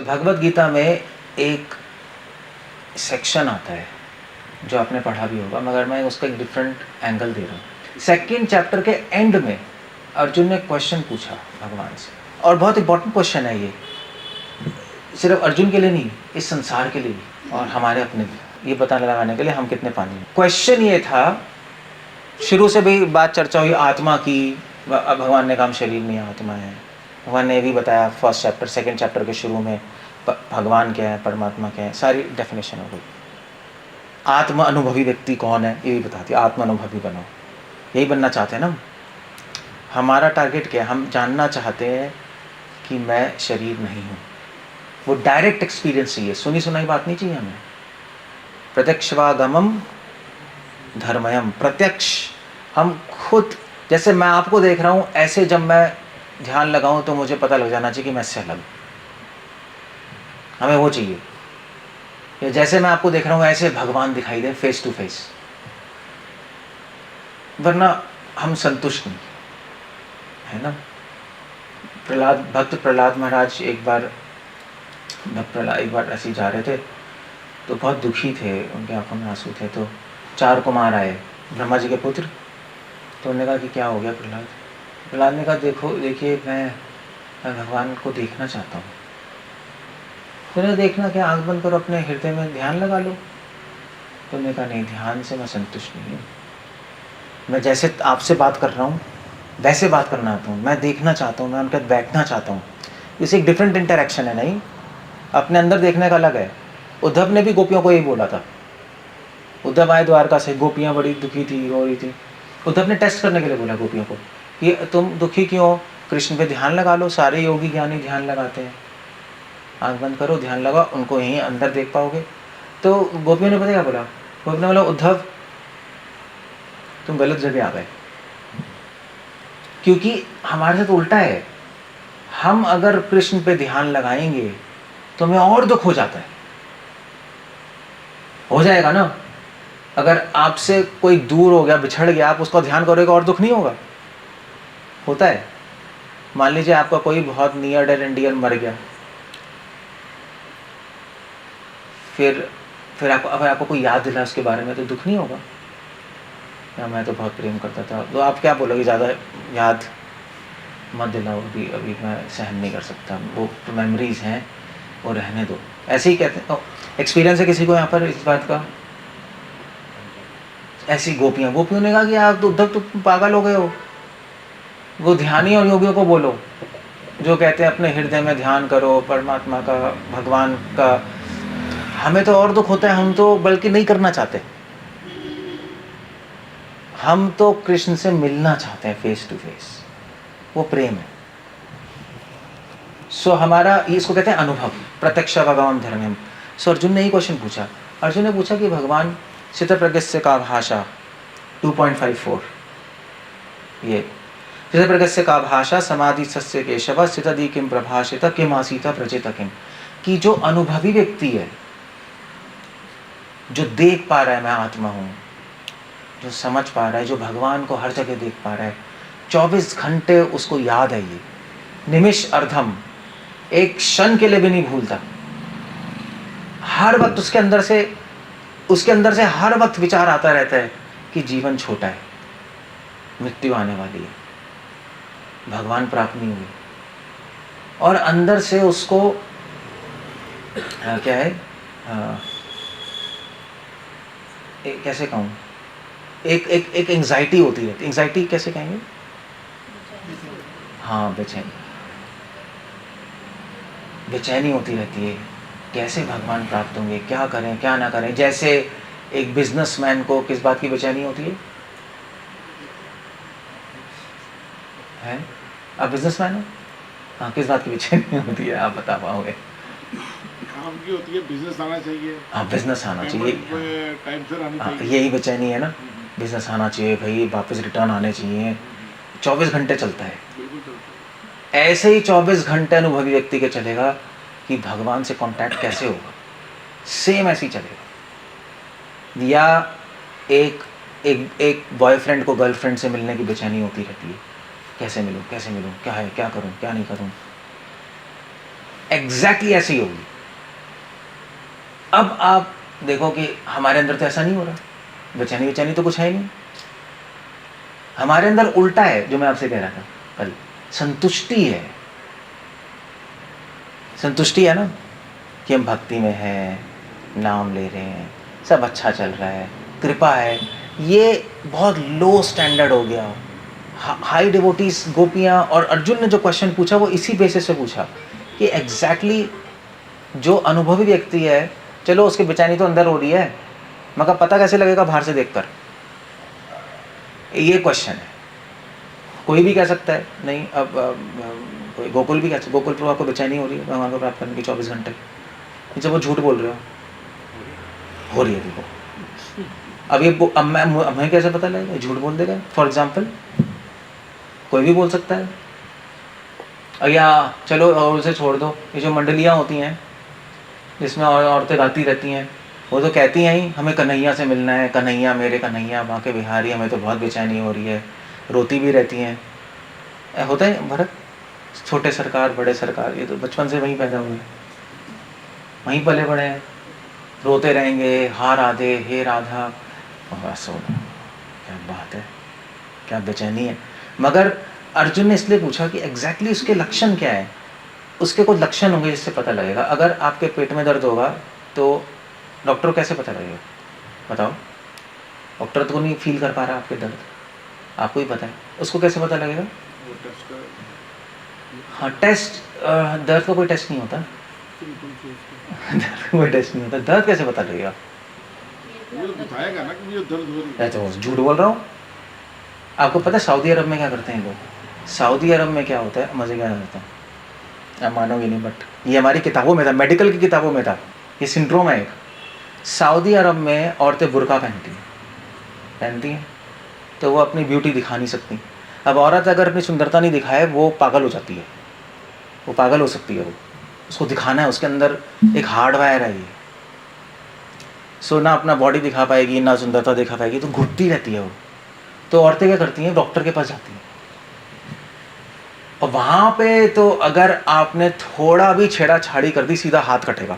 भगवत गीता में एक सेक्शन आता है जो आपने पढ़ा भी होगा, मगर मैं उसका एक डिफरेंट एंगल दे रहा हूँ। सेकेंड चैप्टर के एंड में अर्जुन ने क्वेश्चन पूछा भगवान से, और बहुत इंपॉर्टेंट क्वेश्चन है ये, सिर्फ अर्जुन के लिए नहीं, इस संसार के लिए भी और हमारे अपने भी, ये पता लगाने के लिए हम कितने पानी में। क्वेश्चन ये था, शुरू से भी बात चर्चा हुई आत्मा की, भगवान ने कहा शरीर नहीं आत्मा है। भगवान ने ये भी बताया फर्स्ट चैप्टर सेकंड चैप्टर के शुरू में भगवान क्या है, परमात्मा क्या है, सारी डेफिनेशन हो गई। आत्म अनुभवी व्यक्ति कौन है ये भी बता दिया, आत्म अनुभवी बनो, यही बनना चाहते हैं ना हमारा टारगेट क्या है, हम जानना चाहते हैं कि मैं शरीर नहीं हूँ। वो डायरेक्ट एक्सपीरियंस चाहिए, सुनी सुनाई बात नहीं चाहिए हमें। प्रत्यक्षवागमम धर्मयम, प्रत्यक्ष, हम खुद, जैसे मैं आपको देख रहा हूँ ऐसे जब मैं ध्यान लगाऊं तो मुझे पता लग जाना चाहिए कि मैं इससे अलग, हमें वो चाहिए। या जैसे मैं आपको देख रहा हूँ ऐसे भगवान दिखाई दे फेस टू फेस, वरना हम संतुष्ट नहीं है ना। भक्त प्रहलाद महाराज एक बार ऐसे ही जा रहे थे तो बहुत दुखी थे, उनके आंखों में आंसू थे। तो 4 कुमार आए, ब्रह्मा जी के पुत्र। तो उन्होंने कहा कि क्या हो गया प्रहलाद? प्रहलाद ने कहा देखिए मैं भगवान को देखना चाहता हूँ। तो उन्हें देखना क्या, आंख बंद करो, अपने हृदय में ध्यान लगा लो। तो उन्होंने कहा नहीं, ध्यान से मैं संतुष्ट नहीं हूँ, मैं जैसे आपसे बात कर रहा हूँ वैसे बात करना चाहता हूँ, मैं देखना चाहता हूँ, मैं उनके साथ बैठना चाहता हूँ। इसे एक डिफरेंट इंटरेक्शन है, नहीं अपने अंदर देखने का अलग है। उद्धव ने भी गोपियों को यही बोला था। उद्धव आए द्वारका से, गोपियाँ बड़ी दुखी थी, रो रही थी। उद्धव ने टेस्ट करने के लिए बोला गोपियों को कि तुम दुखी क्यों, कृष्ण पे ध्यान लगा लो, सारे योगी ज्ञानी ध्यान लगाते हैं, आंख बंद करो, ध्यान लगाओ, उनको यहीं अंदर देख पाओगे। तो गोपियों ने पता क्या बोला? गोपियों ने बोला उद्धव तुम गलत जगह आ गए, क्योंकि हमारे साथ उल्टा है। हम अगर कृष्ण पे ध्यान लगाएंगे तो हमें और दुख हो जाता है, हो जाएगा ना। अगर आपसे कोई दूर हो गया, बिछड़ गया, आप उसका ध्यान करोगे और दुख नहीं होगा? होता है। मान लीजिए आपका कोई बहुत नियर एंड डियर मर गया, फिर आपको कोई याद दिला उसके बारे में, तो दुख नहीं होगा? या मैं तो बहुत प्रेम करता था, तो आप क्या बोलोगे? ज़्यादा याद मत दिलाओ, अभी मैं सहन नहीं कर सकता, वो मेमोरीज हैं, वो रहने दो। ऐसे ही कहते हैं। एक्सपीरियंस है किसी को यहाँ पर इस बात का? ऐसी गोपियों ने कहा कि आप तो उद्धव तुम पागल हो गए हो। वो ध्यानी और योगियों को बोलो जो कहते हैं अपने हृदय में ध्यान करो परमात्मा का, भगवान का। हमें तो और दुख होता है, हम तो बल्कि नहीं करना चाहते, हम तो कृष्ण से मिलना चाहते हैं फेस टू फेस, वो प्रेम है। सो हमारा इसको कहते हैं अनुभव, प्रत्यक्ष भगवान धर्म। सो अर्जुन ने ही क्वेश्चन पूछा। अर्जुन ने पूछा कि भगवान स्थित प्रज्ञस्य का भाषा 2.54, ये स्थित प्रज्ञस्य का भाषा समाधि सस्य केशव स्थितधि किम प्रभाषित किम आसीत प्रचित किम, कि जो अनुभवी व्यक्ति है, जो देख पा रहा है मैं आत्मा हूँ, जो समझ पा रहा है, जो भगवान को हर जगह देख पा रहा है, 24 घंटे उसको याद है, ये निमिष अर्धम, एक क्षण के लिए भी नहीं भूलता। हर वक्त उसके अंदर से हर वक्त विचार आता रहता है कि जीवन छोटा है, मृत्यु आने वाली है, भगवान प्राप्त नहीं हुई, और अंदर से उसको क्या है, कैसे कहूँ, एक एंजाइटी होती है। एंजाइटी कैसे कहेंगे? हाँ, बेचैनी होती रहती है, कैसे भगवान प्राप्त होंगे, क्या करें क्या ना करें। जैसे एक बिजनेसमैन को किस बात की बेचैनी होती है? आप बिजनेसमैन हो? हाँ, किस बात की बेचैनी होती है, आप बता पाओगे? काम की होती है, बिजनेस आना चाहिए। हाँ, बिजनेस आना चाहिए, टाइम से आनी चाहिए, यही बेचैनी है ना। बिजनेस आना चाहिए भाई, वापस रिटर्न आने चाहिए, 24 घंटे चलता है। बिल्कुल चलता है। ऐसे ही 24 घंटे अनुभवी व्यक्ति के चलेगा कि भगवान से कांटेक्ट कैसे होगा, सेम ऐसे ही चलेगा। या एक बॉयफ्रेंड को गर्लफ्रेंड से मिलने की बेचैनी होती रहती है, कैसे मिलूं, क्या है, क्या करूं, क्या नहीं करूं। एग्जैक्टली ऐसे ही होगी। अब आप देखो कि हमारे अंदर तो ऐसा नहीं हो रहा, बेचैनी बेचैनी तो कुछ है ही नहीं। हमारे अंदर उल्टा है, जो मैं आपसे कह रहा था कल, संतुष्टि है। संतुष्टि है ना कि हम भक्ति में हैं, नाम ले रहे हैं, सब अच्छा चल रहा है, कृपा है। ये बहुत लो स्टैंडर्ड हो गया। हाई डिवोटीज, गोपियाँ और अर्जुन ने जो क्वेश्चन पूछा वो इसी बेसिस से पूछा कि एग्जैक्टली जो अनुभवी व्यक्ति है, चलो उसकी बेचैनी तो अंदर हो रही है, मगर पता कैसे लगेगा बाहर से देखकर, ये क्वेश्चन है। कोई भी कह सकता है नहीं, अब कोई गोकुल भी कह सकता, गोकुल पर आपको बेचैनी हो रही है भगवान को प्राप्त करने की 24 घंटे, जब वो झूठ बोल रहे हो रही है देखो। अब ये अब मैं हमें कैसे पता लगेगा, झूठ बोल देगा। फॉर एग्जाम्पल कोई भी बोल सकता है। या चलो और उसे छोड़ दो, ये जो मंडलियाँ होती हैं जिसमें औरतें गाती रहती हैं, वो तो कहती हैं ही हमें कन्हैया से मिलना है, कन्हैया मेरे कन्हैया माँ के बिहारी, हमें तो बहुत बेचैनी हो रही है, रोती भी रहती हैं। होता है भरत, छोटे सरकार बड़े सरकार, ये तो बचपन से वहीं पैदा हुए, वहीं पले बड़े हैं, रोते रहेंगे, हा राधे हे राधा, बस हो, क्या बात है, क्या बेचैनी है। मगर अर्जुन ने इसलिए पूछा कि एग्जैक्टली उसके लक्षण क्या है। उसके कुछ लक्षण होंगे जिससे पता लगेगा। अगर आपके पेट में दर्द होगा तो डॉक्टर को कैसे पता लगेगा, बताओ? डॉक्टर तो नहीं फील कर पा रहा आपके दर्द, आपको ही पता है, उसको कैसे पता लगेगा? वो टेस्ट कर, हाँ टेस्ट, दर्द का कोई टेस्ट नहीं होता। दर्द का कोई टेस्ट नहीं होता, दर्द कैसे पता लगेगा? वो बताएगा ना कि मुझे दर्द हो रही है। तो झूठ बोल रहा हूँ। आपको पता है सऊदी अरब में क्या करते हैं लोग? सऊदी अरब में क्या होता है, मज़े क्या करते हैं, आप मानोगे नहीं, बट ये हमारी किताबों में था, मेडिकल की किताबों में था, ये सिंड्रोम है एक। सऊदी अरब में औरतें बुर्का पहनती हैं तो वो अपनी ब्यूटी दिखा नहीं सकती। अब औरत अगर अपनी सुंदरता नहीं दिखाए वो पागल हो जाती है, वो पागल हो सकती है, वो उसको दिखाना है, उसके अंदर एक हार्डवायर है ये। सो ना अपना बॉडी दिखा पाएगी ना सुंदरता दिखा पाएगी, तो घुटती रहती है वो। तो औरतें क्या करती हैं, डॉक्टर के पास जाती हैं, और वहाँ पे तो अगर आपने थोड़ा भी छेड़ा-छाड़ी कर दी सीधा हाथ कटेगा।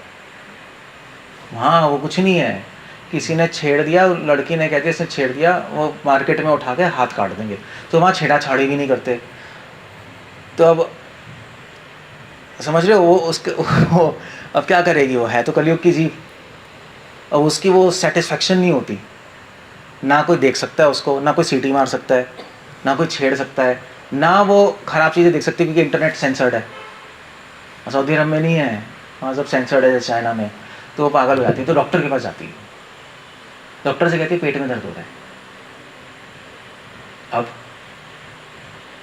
वहाँ वो कुछ नहीं है, किसी ने छेड़ दिया, लड़की ने कहती है इसने छेड़ दिया, वो मार्केट में उठा के हाथ काट देंगे। तो वहाँ छेड़ा-छाड़ी भी नहीं करते। तो अब समझ रहे हो, वो उसके वो अब क्या करेगी, वो है तो कलयुग की जीव, अब उसकी वो सेटिस्फेक्शन नहीं होती। ना कोई देख सकता है उसको, ना कोई सीटी मार सकता है, ना कोई छेड़ सकता है, ना वो ख़राब चीज़ें देख सकती है क्योंकि इंटरनेट सेंसर्ड है। सऊदी अरब में नहीं है, वहाँ सब सेंसर्ड है जैसे चाइना में। तो वो पागल हो जाती है, तो डॉक्टर के पास जाती है, डॉक्टर से कहती है पेट में दर्द हो रहा है। अब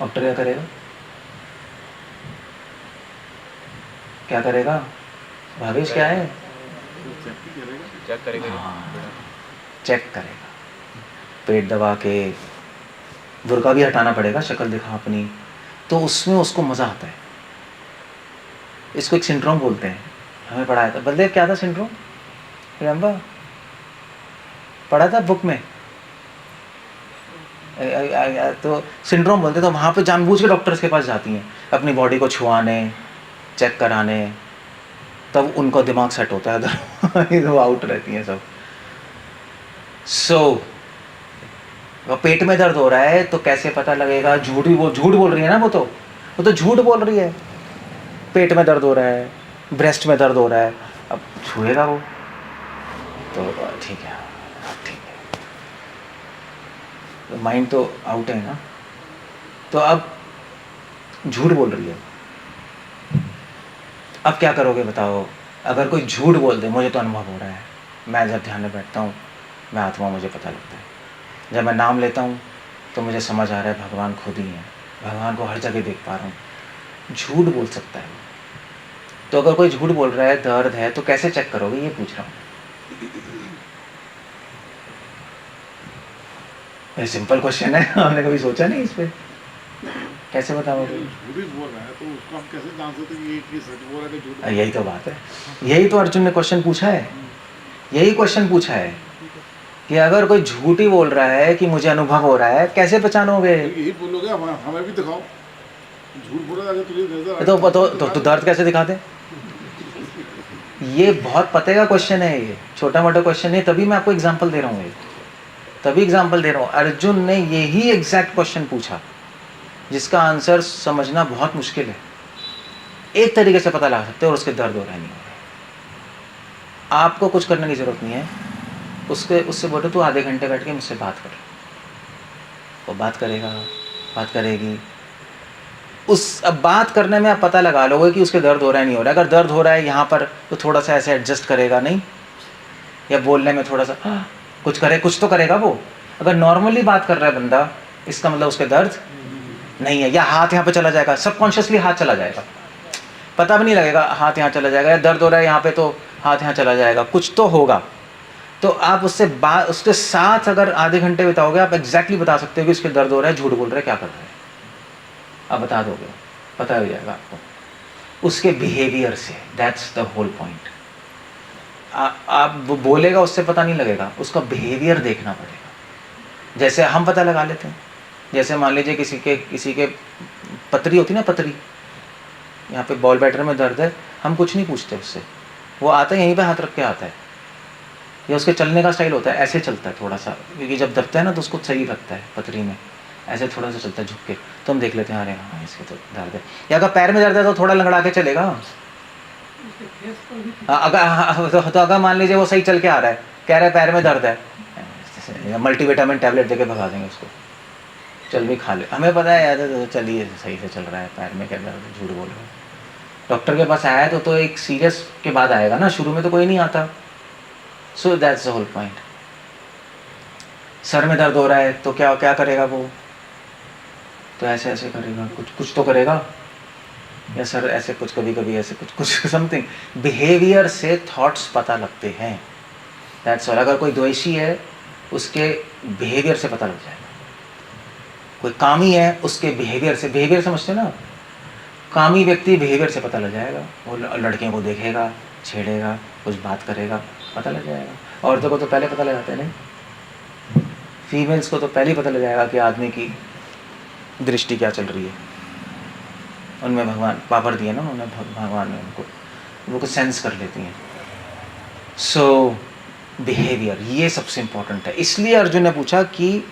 डॉक्टर क्या करेगा, क्या करेगा भावेश, क्या है, चेक करेगा। चेक करेगा, पेट दबा के, बुर्का भी हटाना पड़ेगा, शक्ल दिखा अपनी, तो उसमें उसको मज़ा आता है। इसको एक सिंड्रोम बोलते हैं, हमें पढ़ाया था। बलदेव क्या था सिंड्रोम, रिमेंबर, पढ़ा था बुक में। तो सिंड्रोम बोलते, तो वहाँ पे जानबूझ के डॉक्टर्स के पास जाती हैं अपनी बॉडी को छुआने, चेक कराने, तब उनको दिमाग सेट होता है, अदरवाइज वो आउट रहती हैं सब। सो पेट में दर्द हो रहा है तो कैसे पता लगेगा, झूठ बोल रही है ना, वो तो झूठ बोल रही है। पेट में दर्द हो रहा है, ब्रेस्ट में दर्द हो रहा है, अब छुएगा वो तो ठीक है, ठीक है, तो माइंड तो आउट है ना। तो अब झूठ बोल रही है, अब क्या करोगे बताओ? अगर कोई झूठ बोल दे, मुझे तो अनुभव हो रहा है, मैं जब ध्यान में बैठता हूँ मैं आत्मा, मुझे पता लगता है, जब मैं नाम लेता हूँ तो मुझे समझ आ रहा है भगवान खुद ही है, भगवान को हर जगह देख पा रहा हूँ। झूठ बोल सकता है, तो अगर कोई झूठ बोल रहा है, दर्द है, तो कैसे चेक करोगे, ये पूछ रहा हूँ। ये सिंपल क्वेश्चन है, हमने कभी सोचा नहीं इस पे, कैसे बताओगे? झूठ ही बोल रहा है तो उसको हम कैसे जान सकते हैं कि ये सच बोल रहा है कि झूठ? यही तो बात है, यही तो अर्जुन ने क्वेश्चन पूछा है, यही क्वेश्चन पूछा है कि अगर कोई झूठ ही बोल रहा है कि मुझे अनुभव हो रहा है, कैसे पहचानोगे? यही बोलोगे हमें भी दिखाओ, झूठ बोल रहा है तुझे नजर तो दर्द कैसे दिखाते? ये बहुत पते का क्वेश्चन है, ये छोटा मोटा क्वेश्चन नहीं, तभी मैं आपको एग्जांपल दे रहा हूँ, ये तभी एग्जांपल दे रहा हूँ। अर्जुन ने यही एग्जैक्ट क्वेश्चन पूछा जिसका आंसर समझना बहुत मुश्किल है, एक तरीके से पता लगा सकते हो और उसके दर्द हो रहे नहीं हो रहे। आपको कुछ करने की जरूरत नहीं है, उससे बोलो तू आधे घंटे बैठ के मुझसे बात कर, वो बात करेगा, बात करेगी। अब बात करने में आप पता लगा लोगे कि उसके दर्द हो रहा है नहीं हो रहा है। अगर दर्द हो रहा है यहाँ पर तो थोड़ा सा ऐसे एडजस्ट करेगा नहीं, या बोलने में थोड़ा सा कुछ करे, कुछ तो करेगा वो। अगर नॉर्मली बात कर रहा है बंदा, इसका मतलब उसके दर्द नहीं है। या हाथ यहाँ पे चला जाएगा, सबकॉन्शियसली हाथ चला जाएगा, पता भी नहीं लगेगा, हाथ यहाँ चला जाएगा। या दर्द हो रहा है यहाँ पे तो हाथ यहाँ चला जाएगा, कुछ तो होगा। तो आप उसके साथ अगर आधे घंटे बिताओगे, आप एग्जैक्टली बता सकते हो कि उसके दर्द हो रहा है, झूठ बोल रहा है, क्या कर रहा है, आप बता दोगे, पता हो जाएगा आपको उसके बिहेवियर से। That's the whole point. आप वो बोलेगा उससे पता नहीं लगेगा, उसका बिहेवियर देखना पड़ेगा। जैसे हम पता लगा लेते हैं, जैसे मान लीजिए किसी के पथरी होती ना, पथरी, यहाँ पे बॉल बैटर में दर्द है, हम कुछ नहीं पूछते उससे, वो आता है यहीं पे हाथ रख के आता है। या उसके चलने का स्टाइल होता है, ऐसे चलता है थोड़ा सा, क्योंकि जब दबता है ना तो उसको सही लगता है पथरी में, ऐसे थोड़ा सा चलता है झुक के, तो हम देख लेते हैं, अरे हाँ इसके तो दर्द है। या अगर पैर में दर्द है तो थोड़ा लंगड़ा के चलेगा। तो अगर मान लीजिए वो सही चल के आ रहा है, कह रहा है पैर में दर्द है, मल्टीविटामिन टैबलेट देके भगा देंगे उसको, चल भी खा ले, हमें पता है यार तो चलिए सही से चल रहा है, पैर में क्या दर्द है, झूठ बोल रहे हो। डॉक्टर के पास आया तो एक सीरियस के बाद आएगा ना, शुरू में तो कोई नहीं आता। So that's the whole point. सर में दर्द हो रहा है तो क्या क्या करेगा वो, तो ऐसे ऐसे करेगा, कुछ तो करेगा, या सर ऐसे कुछ, कभी कभी ऐसे कुछ समथिंग। बिहेवियर से थॉट्स पता लगते हैं, दैट्स ऑल। अगर कोई द्वेषी है उसके बिहेवियर से पता लग जाएगा, कोई कामी है उसके बिहेवियर से, बिहेवियर समझते हो ना, कामी व्यक्ति बिहेवियर से पता लग जाएगा। वो लड़कियों को देखेगा, छेड़ेगा, कुछ बात करेगा, पता लग जाएगा। औरतों को तो पहले पता लग जाता है नहीं, फीमेल्स को तो पहले ही पता लग जाएगा कि आदमी की दृष्टि क्या चल रही है। उनमें भगवान पावर दिए ना उन्होंने, भगवान ने उनको, वो कुछ सेंस कर लेती हैं। सो बिहेवियर ये सबसे इम्पोर्टेंट है। इसलिए अर्जुन ने पूछा कि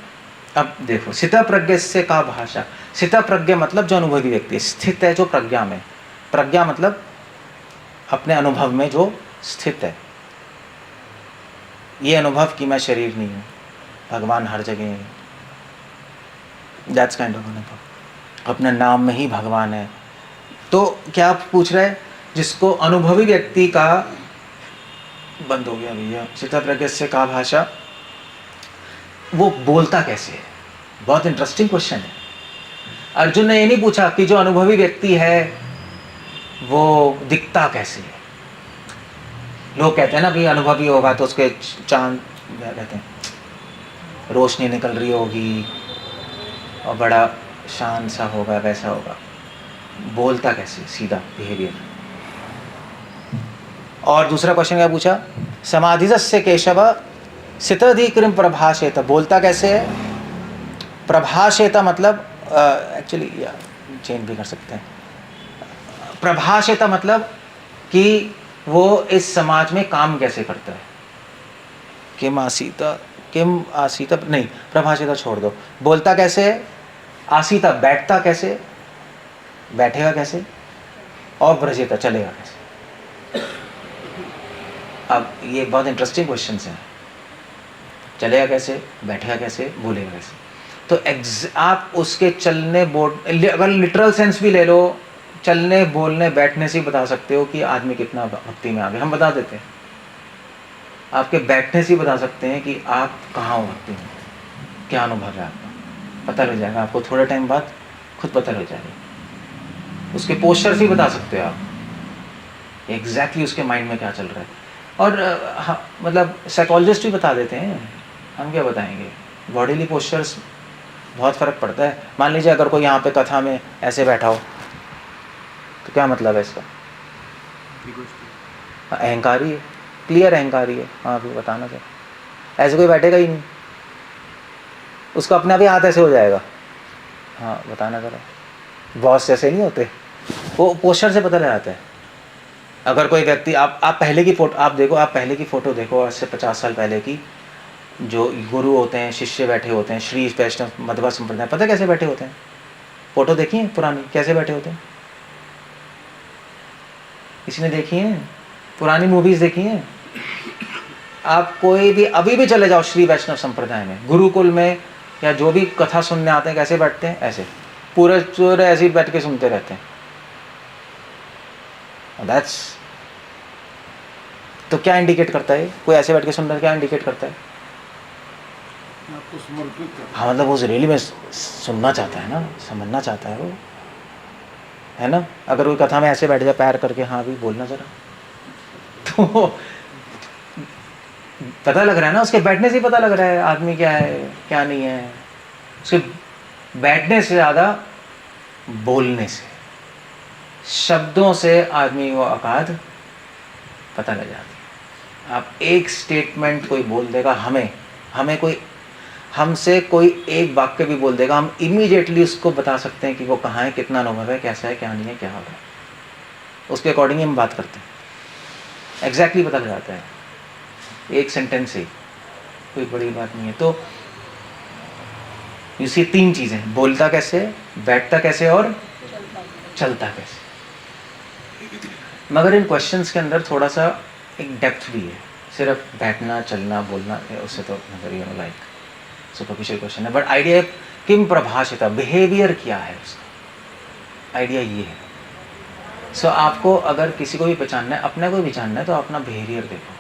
अब देखो, स्थित प्रज्ञ से का भाषा, स्थित प्रज्ञ मतलब जो अनुभवी व्यक्ति, स्थित है जो प्रज्ञा में, प्रज्ञा मतलब अपने अनुभव में जो स्थित है, ये अनुभव कि मैं शरीर नहीं हूँ, भगवान हर जगह है, दैट्स काइंड ऑफ अनुभव, अपने नाम में ही भगवान है। तो क्या आप पूछ रहे हैं, जिसको अनुभवी व्यक्ति का, बंद हो गया भैया, स्थित प्रज्ञ से का भाषा, वो बोलता कैसे है, बहुत इंटरेस्टिंग क्वेश्चन है। अर्जुन ने ये नहीं पूछा कि जो अनुभवी व्यक्ति है वो दिखता कैसे है। लोग कहते हैं ना भी अनुभवी होगा तो उसके चांद, क्या कहते हैं, रोशनी निकल रही होगी और बड़ा शांत सा होगा, वैसा होगा। बोलता कैसे, सीधा बिहेवियर। और दूसरा क्वेश्चन क्या पूछा, समाधिजस्य केशव सितधिकृम प्रभाषेत, बोलता कैसे है, प्रभाषेत मतलब एक्चुअली चेंज भी कर सकते हैं, प्रभाषेत मतलब कि वो इस समाज में काम कैसे करता है। किम आसीता नहीं, प्रभाषेता छोड़ दो, बोलता कैसे है, आसीता बैठता कैसे, बैठेगा कैसे, और ब्रजेता चलेगा कैसे। अब ये बहुत इंटरेस्टिंग क्वेश्चंस हैं, चलेगा कैसे, बैठेगा कैसे, बोलेगा कैसे। तो आप उसके चलने अगर लिटरल सेंस भी ले लो, चलने बोलने बैठने से ही बता सकते हो कि आदमी कितना भक्ति में आ गया। हम बता देते हैं, आपके बैठने से ही बता सकते हैं कि आप कहाँ हो भक्ति में, क्या अनुभव है आपका, पता लग जाएगा आपको, थोड़े टाइम बाद खुद पता लग जाएगा। उसके पोस्चर से ही बता सकते हो आप एग्जैक्टली उसके माइंड में क्या चल रहा है। और हाँ, मतलब साइकोलॉजिस्ट भी बता देते हैं, हम क्या बताएंगे, बॉडीली पोस्चर्स बहुत फ़र्क पड़ता है। मान लीजिए अगर कोई यहाँ पे कथा में ऐसे बैठा हो तो क्या मतलब है इसका, अहंकारी है, क्लियर अहंकारी है। हाँ फिर बताना क्या, ऐसे कोई बैठेगा ही नहीं, उसका अपना भी हाथ ऐसे हो जाएगा। हाँ बताना जरा, बॉस जैसे नहीं होते, वो पोस्चर से पता लग जाता है। अगर कोई व्यक्ति आप पहले की फ़ोटो आप देखो, आप पहले की फ़ोटो देखो, आज से 50 साल पहले की, जो गुरु होते हैं, शिष्य बैठे होते हैं, श्री वैष्णव मध्वा संप्रदाय, पता है कैसे बैठे होते हैं? फ़ोटो देखी है पुरानी, कैसे बैठे होते हैं? किसी ने देखी है? पुरानी मूवीज़ देखी हैं? आप कोई भी अभी भी चले जाओ श्री वैष्णव संप्रदाय में, गुरुकुल में, या जो भी कथा सुनने आते हैं, कैसे बैठते हैं? ऐसे पूरे ऐसे ही बैठ के सुनते रहते हैं। दैट्स, तो क्या इंडिकेट करता है? कोई ऐसे बैठ के सुन रहा है, क्या इंडिकेट करता है? आपको समर्पित कर, हाँ, मतलब वो रियली में सुनना चाहता है ना, समझना चाहता है वो, है ना? अगर कोई कथा में ऐसे बैठ जाए पैर करके, हाँ भी बोलना जरा, तो पता लग रहा है ना, उसके बैठने से ही पता लग रहा है आदमी क्या है क्या नहीं है। उसके बैठने से ज़्यादा बोलने से, शब्दों से आदमी वो औकात पता लग जाती है। आप एक स्टेटमेंट कोई बोल देगा, हमें कोई, हमसे कोई एक वाक्य भी बोल देगा, हम इमीडिएटली उसको बता सकते हैं कि वो कहाँ है, कितना अनुभव है, कैसा है, क्या नहीं है, क्या हो रहा है। उसके अकॉर्डिंग ही हम बात करते हैं, एग्जैक्टली पता लग जाता है एक सेंटेंस से, कोई बड़ी बात नहीं है। तो इसी 3 चीज़ें, बोलता कैसे, बैठता कैसे और चलता कैसे। मगर इन क्वेश्चंस के अंदर थोड़ा सा एक डेप्थ भी है, सिर्फ बैठना चलना बोलना उससे तो लाइक सुपरफिशियल क्वेश्चन है। बट आइडिया किम प्रभाषिता, बिहेवियर क्या है उसका, आइडिया ये है। सो आपको अगर किसी को भी पहचानना है, अपने को भी जानना है, तो अपना बिहेवियर देखो।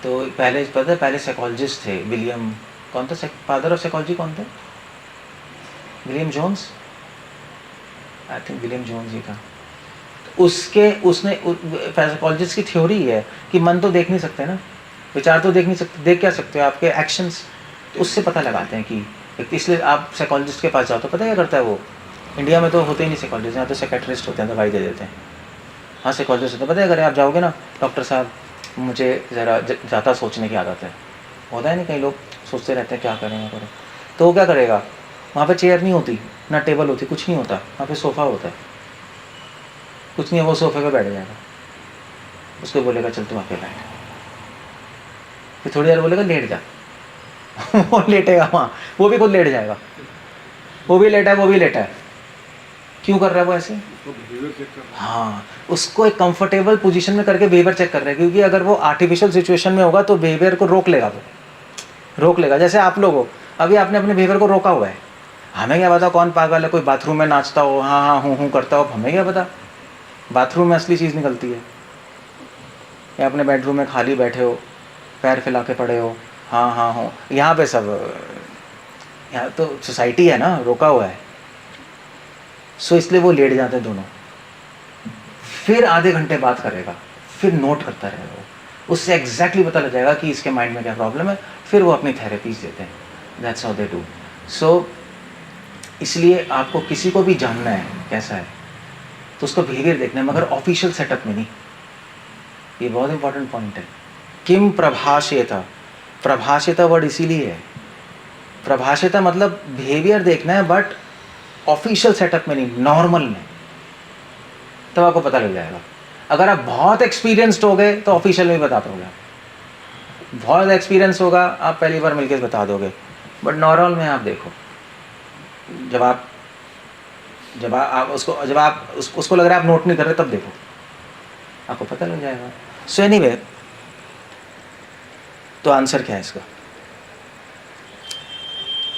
तो पहले पता है, पहले साइकोलॉजिस्ट थे, विलियम, कौन था फादर ऑफ साइकोलॉजी, कौन थे? William Jones, I think William Jones ही था। उसने साइकोलॉजिस्ट की थ्योरी है कि मन तो देख नहीं सकते ना, विचार तो देख नहीं सकते, देख क्या सकते हो? आपके एक्शंस, तो उससे पता लगाते हैं कि, इसलिए आप साइकोलॉजिस्ट के पास जाओ तो पता क्या करता है वो। इंडिया में तो होते ही नहीं साइकोलॉजिस्ट, यहाँ तो साइकेट्रिस्ट होते हैं, दवाई दे देते हैं। हाँ, साइकोलॉजिस्ट होते हैं, पता है अगर आप जाओगे ना, डॉक्टर साहब मुझे ज़रा ज़्यादा सोचने की आदत है, होता है नहीं, कई लोग सोचते रहते हैं क्या करें क्या करें, तो वो क्या करेगा, वहाँ पे चेयर नहीं होती ना, टेबल होती, कुछ नहीं होता, वहाँ पे सोफ़ा होता है, कुछ नहीं है, वो सोफे पे बैठ जाएगा, उसको बोलेगा चल तू आके बैठ, फिर थोड़ी देर बोलेगा लेट जा वो लेटेगा वहाँ, वो भी खुद लेट जाएगा, वो भी लेटा है, वो भी लेटा है। क्यों कर रहा है वो ऐसे? उसको बिहेवियर चेक करना। हाँ, उसको एक कंफर्टेबल पोजीशन में करके बिहेवियर चेक कर रहे हैं, क्योंकि अगर वो आर्टिफिशियल सिचुएशन में होगा तो बिहेवियर को रोक लेगा, वो रोक लेगा। जैसे आप लोग हो, अभी आपने अपने बिहेवियर को रोका हुआ है, हमें क्या पता कौन पागल है, कोई बाथरूम में नाचता हो, हाँ हाँ हूँ करता हो, हमें क्या पता बाथरूम में असली चीज़ निकलती है, या अपने बेडरूम में खाली बैठे हो, पैर फैला के पड़े हो, हाँ हाँ हो, यहाँ पे सब, यहाँ तो सोसाइटी है ना, रोका हुआ है। सो इसलिए वो लेट जाते हैं दोनों, फिर आधे घंटे बात करेगा, फिर नोट करता रहेगा वो, उससे एग्जैक्टली पता लग जाएगा कि इसके माइंड में क्या प्रॉब्लम है, फिर वो अपनी थेरेपीज देते हैं। That's how they do. So इसलिए आपको किसी को भी जानना है कैसा है तो उसको बिहेवियर देखना है, मगर ऑफिशियल सेटअप में नहीं। ये बहुत इंपॉर्टेंट पॉइंट है। किम प्रभाषेता, प्रभाषिता वर्ड इसीलिए है, प्रभाषिता मतलब बिहेवियर देखना है, बट ऑफिशियल सेटअप में नहीं, नॉर्मल में, तब आपको पता लग जाएगा। अगर आप बहुत एक्सपीरियंस्ड हो गए तो ऑफिशियल में बता पाओगे, बहुत एक्सपीरियंस होगा आप पहली बार मिलकर बता दोगे, बट नॉर्मल में आप देखो, जब आप उसको लग रहा है आप नोट नहीं कर रहे, तब देखो, आपको पता लग जाएगा। सो एनीवे, तो आंसर क्या है इसका?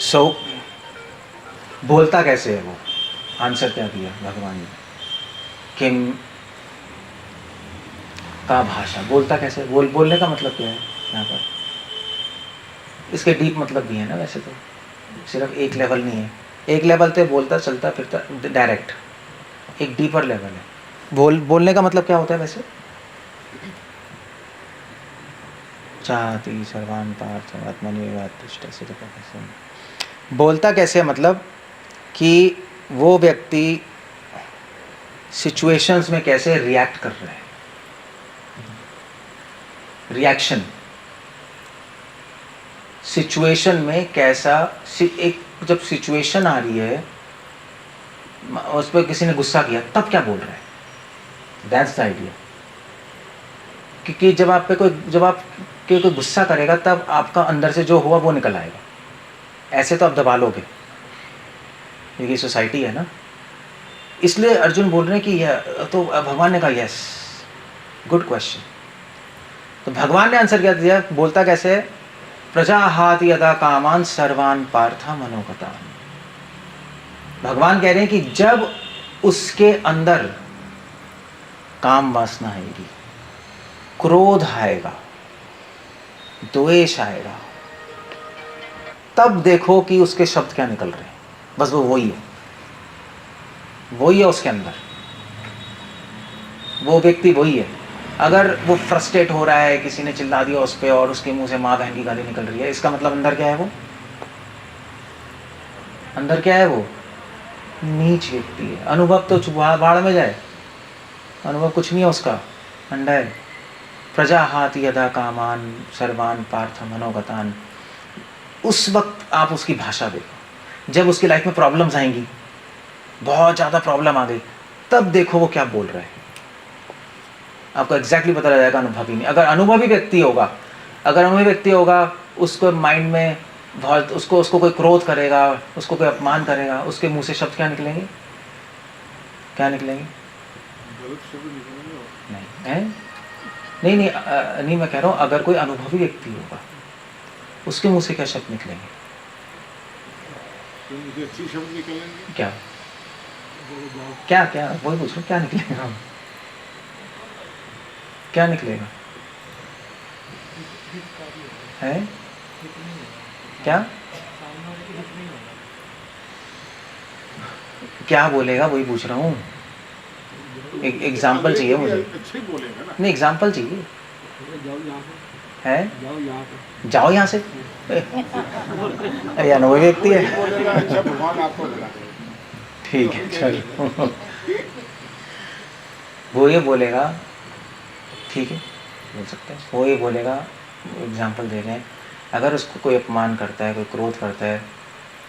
सो बोलता कैसे है वो, आंसर क्या दिया भगवान ने? किम का भाषा, बोलता कैसे, बोलने का मतलब क्या है यहाँ पर? इसके डीप मतलब भी है ना, वैसे तो सिर्फ एक लेवल नहीं है, एक लेवल तो बोलता चलता फिरता डायरेक्ट, एक डीपर लेवल है। बोलने का मतलब क्या होता है वैसे? चाहती सर्वान पार्थ आत्मनिर्वात, बोलता कैसे मतलब कि वो व्यक्ति सिचुएशंस में कैसे रिएक्ट कर रहा है, रिएक्शन, सिचुएशन में कैसा, एक जब सिचुएशन आ रही है, उस पर किसी ने गुस्सा किया, तब क्या बोल रहा है, दैट्स द आइडिया। क्योंकि जब आप कोई गुस्सा करेगा तब आपका अंदर से जो हुआ वो निकल आएगा, ऐसे तो आप दबा लोगे, ये सोसाइटी है ना। इसलिए अर्जुन बोल रहे हैं कि यह तो भगवान ने कहा यस, गुड क्वेश्चन। तो भगवान ने आंसर क्या दिया, बोलता कैसे है, प्रजाहात यदा कामान सर्वान पार्थ मनोगतान। भगवान कह रहे हैं कि जब उसके अंदर काम वासना आएगी, क्रोध आएगा, द्वेष आएगा, तब देखो कि उसके शब्द क्या निकल रहे हैं। बस वो वही है उसके अंदर, वो व्यक्ति वही है। अगर वो फ्रस्ट्रेट हो रहा है, किसी ने चिल्ला दिया उस पर और उसके मुंह से माँ बहन की गाली निकल रही है, इसका मतलब अंदर क्या है, वो अंदर क्या है, वो नीच व्यक्ति है। अनुभव तो बाढ़ में जाए, अनुभव कुछ नहीं है उसका, अंडा है। प्रजाहात यदा कामान सर्वान पार्थ मनोगतान। उस वक्त आप उसकी भाषा देखो, जब उसकी लाइफ में प्रॉब्लम्स आएंगी, बहुत ज़्यादा प्रॉब्लम आ गई, तब देखो वो क्या बोल रहा है, आपको एग्जैक्टली पता लग जाएगा। अनुभवी नहीं, अगर अनुभवी व्यक्ति होगा, उसको माइंड में बहुत उसको कोई क्रोध करेगा, उसको कोई अपमान करेगा, उसके मुंह से शब्द क्या निकलेंगे, गलत शब्द निकलेंगे। नहीं है, नहीं मैं कह रहा हूँ अगर कोई अनुभवी व्यक्ति होगा, उसके मुंह से क्या शब्द निकलेंगे, तो मुझे अच्छी शब्द निकलेंगे। क्या क्या क्या वही पूछ रहा हूँ, क्या निकलेगा, क्या निकलेगा है, क्या क्या बोलेगा, वही पूछ रहा हूँ। एक एग्जाम्पल चाहिए मुझे। अच्छे बोलेगा ना। नहीं, एग्जाम्पल चाहिए है। जाओ यहाँ से, अरे अनुभवी व्यक्ति है। बोलेगा अच्छा भगवान आपको बुला। ठीक है चलो, वो ये बोलेगा, ठीक है बोल सकते हैं, वो ये बोलेगा, एग्जाम्पल दे रहे हैं, अगर उसको कोई अपमान करता है, कोई क्रोध करता है,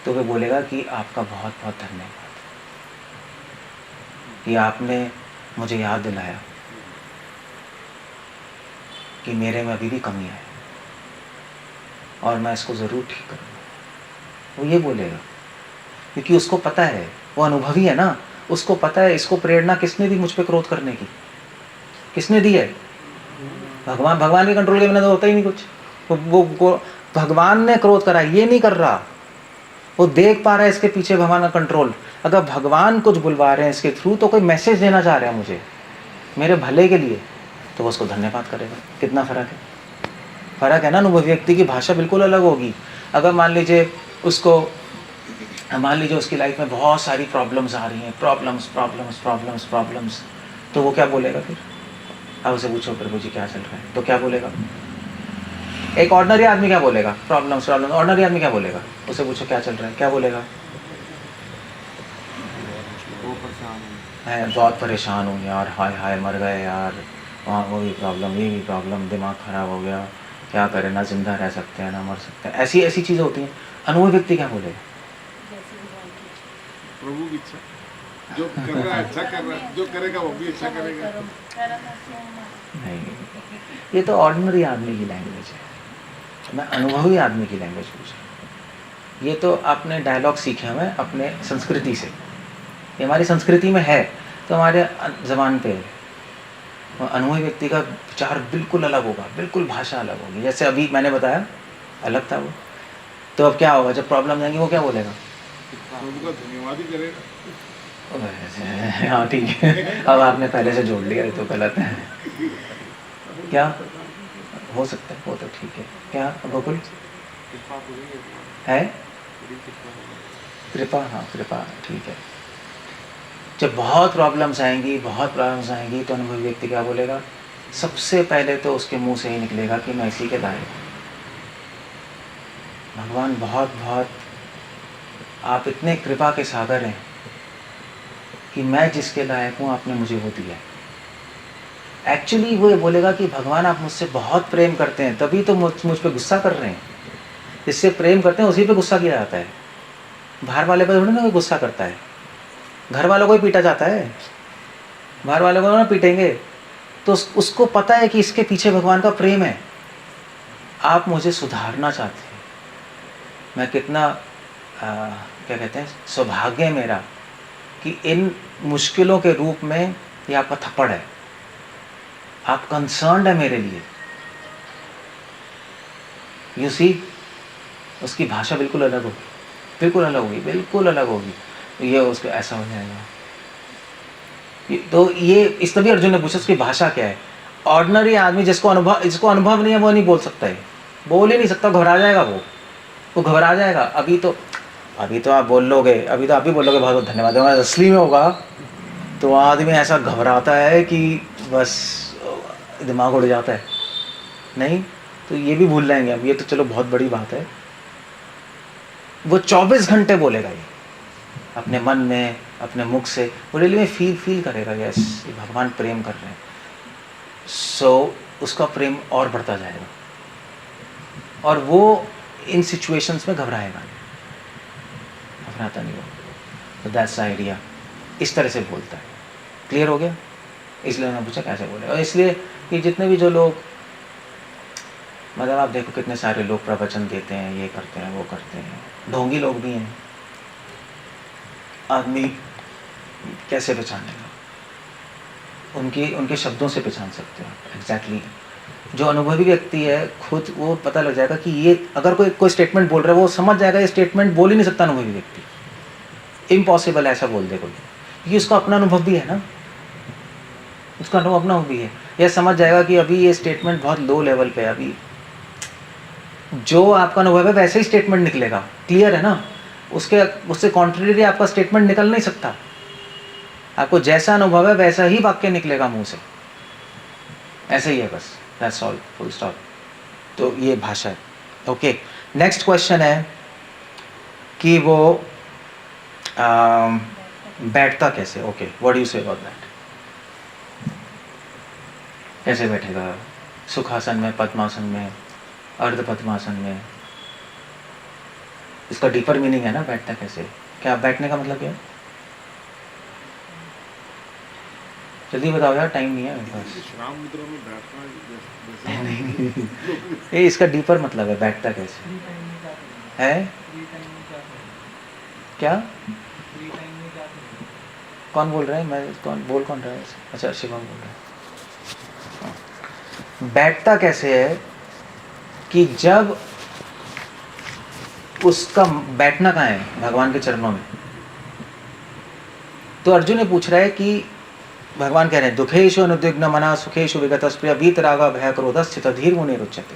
तो वो बोलेगा कि आपका बहुत बहुत धन्यवाद कि आपने मुझे याद दिलाया कि मेरे में अभी भी कमी है और मैं इसको ज़रूर ठीक करूँगा। वो ये बोलेगा क्योंकि उसको पता है, वो अनुभवी है ना, उसको पता है इसको प्रेरणा किसने दी मुझ पे क्रोध करने की, किसने दी है, भगवान के कंट्रोल के बिना तो होता ही नहीं कुछ। वो भगवान ने क्रोध करा, ये नहीं कर रहा, वो देख पा रहा है इसके पीछे भगवान का कंट्रोल। अगर भगवान कुछ बुलवा रहे हैं इसके थ्रू, तो कोई मैसेज देना चाह रहे हैं मुझे मेरे भले के लिए, तो वो उसको धन्यवाद करेगा। कितना फर्क है ना। अनुभवी व्यक्ति की भाषा बिल्कुल अलग होगी। अगर मान लीजिए उसकी लाइफ में बहुत सारी प्रॉब्लम्स आ रही हैं, प्रॉब्लम्स, तो वो क्या बोलेगा फिर, अब उसे पूछो प्रभु जी क्या चल रहा है, तो क्या बोलेगा। एक ऑर्डिनरी आदमी क्या बोलेगा, प्रॉब्लम्स, ऑर्डिनरी आदमी क्या बोलेगा, उसे पूछो क्या चल रहा है, क्या बोलेगा, मैं बहुत परेशान हूँ यार, हाय मर गए यार, वहाँ वो भी प्रॉब्लम, ये भी प्रॉब्लम, दिमाग ख़राब हो गया, क्या करें, ना जिंदा रह सकते हैं ना मर सकते हैं, ऐसी चीज़ें होती हैं। अनुभवी व्यक्ति क्या बोलेगा, प्रभु की इच्छा, जो कर रहा है अच्छा कर रहा है, जो करेगा वो भी अच्छा करेगा। नहीं, ये तो ऑर्डिनरी आदमी की लैंग्वेज है, मैं अनुभवी आदमी की लैंग्वेज पूछ रहा हूँ। ये तो आपने डायलॉग सीखे हुए हैं अपने संस्कृति से, ये हमारी संस्कृति में है तो हमारे ज़बान पे है। अनुभवी व्यक्ति का विचार बिल्कुल अलग होगा, बिल्कुल भाषा अलग होगी। जैसे अभी मैंने बताया अलग था वो, तो अब क्या होगा जब प्रॉब्लम आएंगी, वो क्या बोलेगा, प्रभु का धन्यवाद ही करेगा। हाँ ठीक है, अब आपने पहले से जोड़ लिया, ये तो गलत है। क्या हो सकता है, वो तो ठीक है। क्या गोकुल है, कृपा, हाँ कृपा ठीक है। जब बहुत प्रॉब्लम्स आएंगी तो अनुभवी व्यक्ति क्या बोलेगा, सबसे पहले तो उसके मुंह से ही निकलेगा कि मैं इसी के लायक हूँ। भगवान बहुत आप इतने कृपा के सागर हैं कि मैं जिसके लायक हूँ आपने मुझे वो दिया है। एक्चुअली वो ये बोलेगा कि भगवान आप मुझसे बहुत प्रेम करते हैं, तभी तो मुझ पे गुस्सा कर रहे हैं। जिससे प्रेम करते हैं उसी पे गुस्सा किया जाता है, बाहर वाले पे थोड़ी ना कोई गुस्सा करता है। घर वालों को ही पीटा जाता है, बाहर वाले को ना पीटेंगे, तो उसको पता है कि इसके पीछे भगवान का प्रेम है। आप मुझे सुधारना चाहते हैं, मैं कितना क्या कहते हैं, सौभाग्य है मेरा कि इन मुश्किलों के रूप में ये आपका थप्पड़ है, आप कंसर्न्ड है मेरे लिए। यू सी, उसकी भाषा बिल्कुल अलग होगी, बिल्कुल अलग होगी, बिल्कुल अलग होगी। ये उसको ऐसा हो जाएगा। तो ये इस तभी अर्जुन ने पूछा उसकी भाषा क्या है। ऑर्डिनरी आदमी जिसको अनुभव नहीं है वो नहीं बोल सकता है, बोल ही नहीं सकता, घबरा जाएगा वो घबरा जाएगा। अभी तो आप बोल लोगे, अभी तो आप भी बोलोगे बहुत बहुत धन्यवाद, अगर असली में होगा तो आदमी ऐसा घबराता है कि बस दिमाग उड़ जाता है। नहीं तो ये भी भूल जाएंगे अब, ये तो चलो बहुत बड़ी बात है। वो 24 घंटे बोलेगा ये अपने मन में, अपने मुख से, वो रियली में फील करेगा, यस ये भगवान प्रेम कर रहे हैं। सो उसका प्रेम और बढ़ता जाएगा और वो इन सिचुएशंस में घबराएगा नहीं वो। तो दैट्स द आइडिया, इस तरह से बोलता है। क्लियर हो गया? इसलिए मैंने पूछा कैसे बोले। और इसलिए कि जितने भी जो लोग, मतलब आप देखो कितने सारे लोग प्रवचन देते हैं, ये करते हैं वो करते हैं, ढोंगी लोग भी हैं। आदमी कैसे पहचानेगा? उनके शब्दों से पहचान सकते हो एग्जैक्टली। जो अनुभवी व्यक्ति है खुद, वो पता लग जाएगा कि ये अगर कोई स्टेटमेंट बोल रहा है वो समझ जाएगा ये स्टेटमेंट बोल ही नहीं सकता अनुभवी व्यक्ति, इम्पॉसिबल ऐसा बोल दे कोई, क्योंकि उसका अपना अनुभव भी है ना, उसका अपना भी है। यह समझ जाएगा कि अभी ये स्टेटमेंट बहुत लो लेवल पे है, अभी जो आपका अनुभव है वैसे ही स्टेटमेंट निकलेगा। क्लियर है ना? उससे कॉन्ट्रेरी आपका स्टेटमेंट निकल नहीं सकता। आपको जैसा अनुभव है वैसा ही वाक्य निकलेगा मुंह से, ऐसे ही है बस, दैट्स ऑल, फुल स्टॉप। तो ये भाषा है। ओके, नेक्स्ट क्वेश्चन है कि वो बैठता कैसे। Okay, what do you say about that? कैसे बैठेगा? सुखासन में, पद्मासन में, अर्ध पद्मासन में? इसका डीपर मीनिंग है ना बैठता कैसे। क्या बैठने का मतलब क्या है? जल्दी बताओ यार, टाइम नहीं है मेरे पास। श्याम मुद्रा में बैठना ये इसका डीपर मतलब है बैठता कैसे है। क्या कौन बोल रहा है? मैं कौन रहा है? अच्छा, शिवम बोल रहा है। बैठता कैसे है कि जब उसका बैठना कहाँ है? भगवान के चरणों में। तो अर्जुन ने पूछ रहा है कि भगवान कह रहे हैं दुखेशु अनुद्विग्न मना सुखेशु विगतस्प्रिय वीतरागा भय क्रोध स्थित धीर मुनि रुच्यते।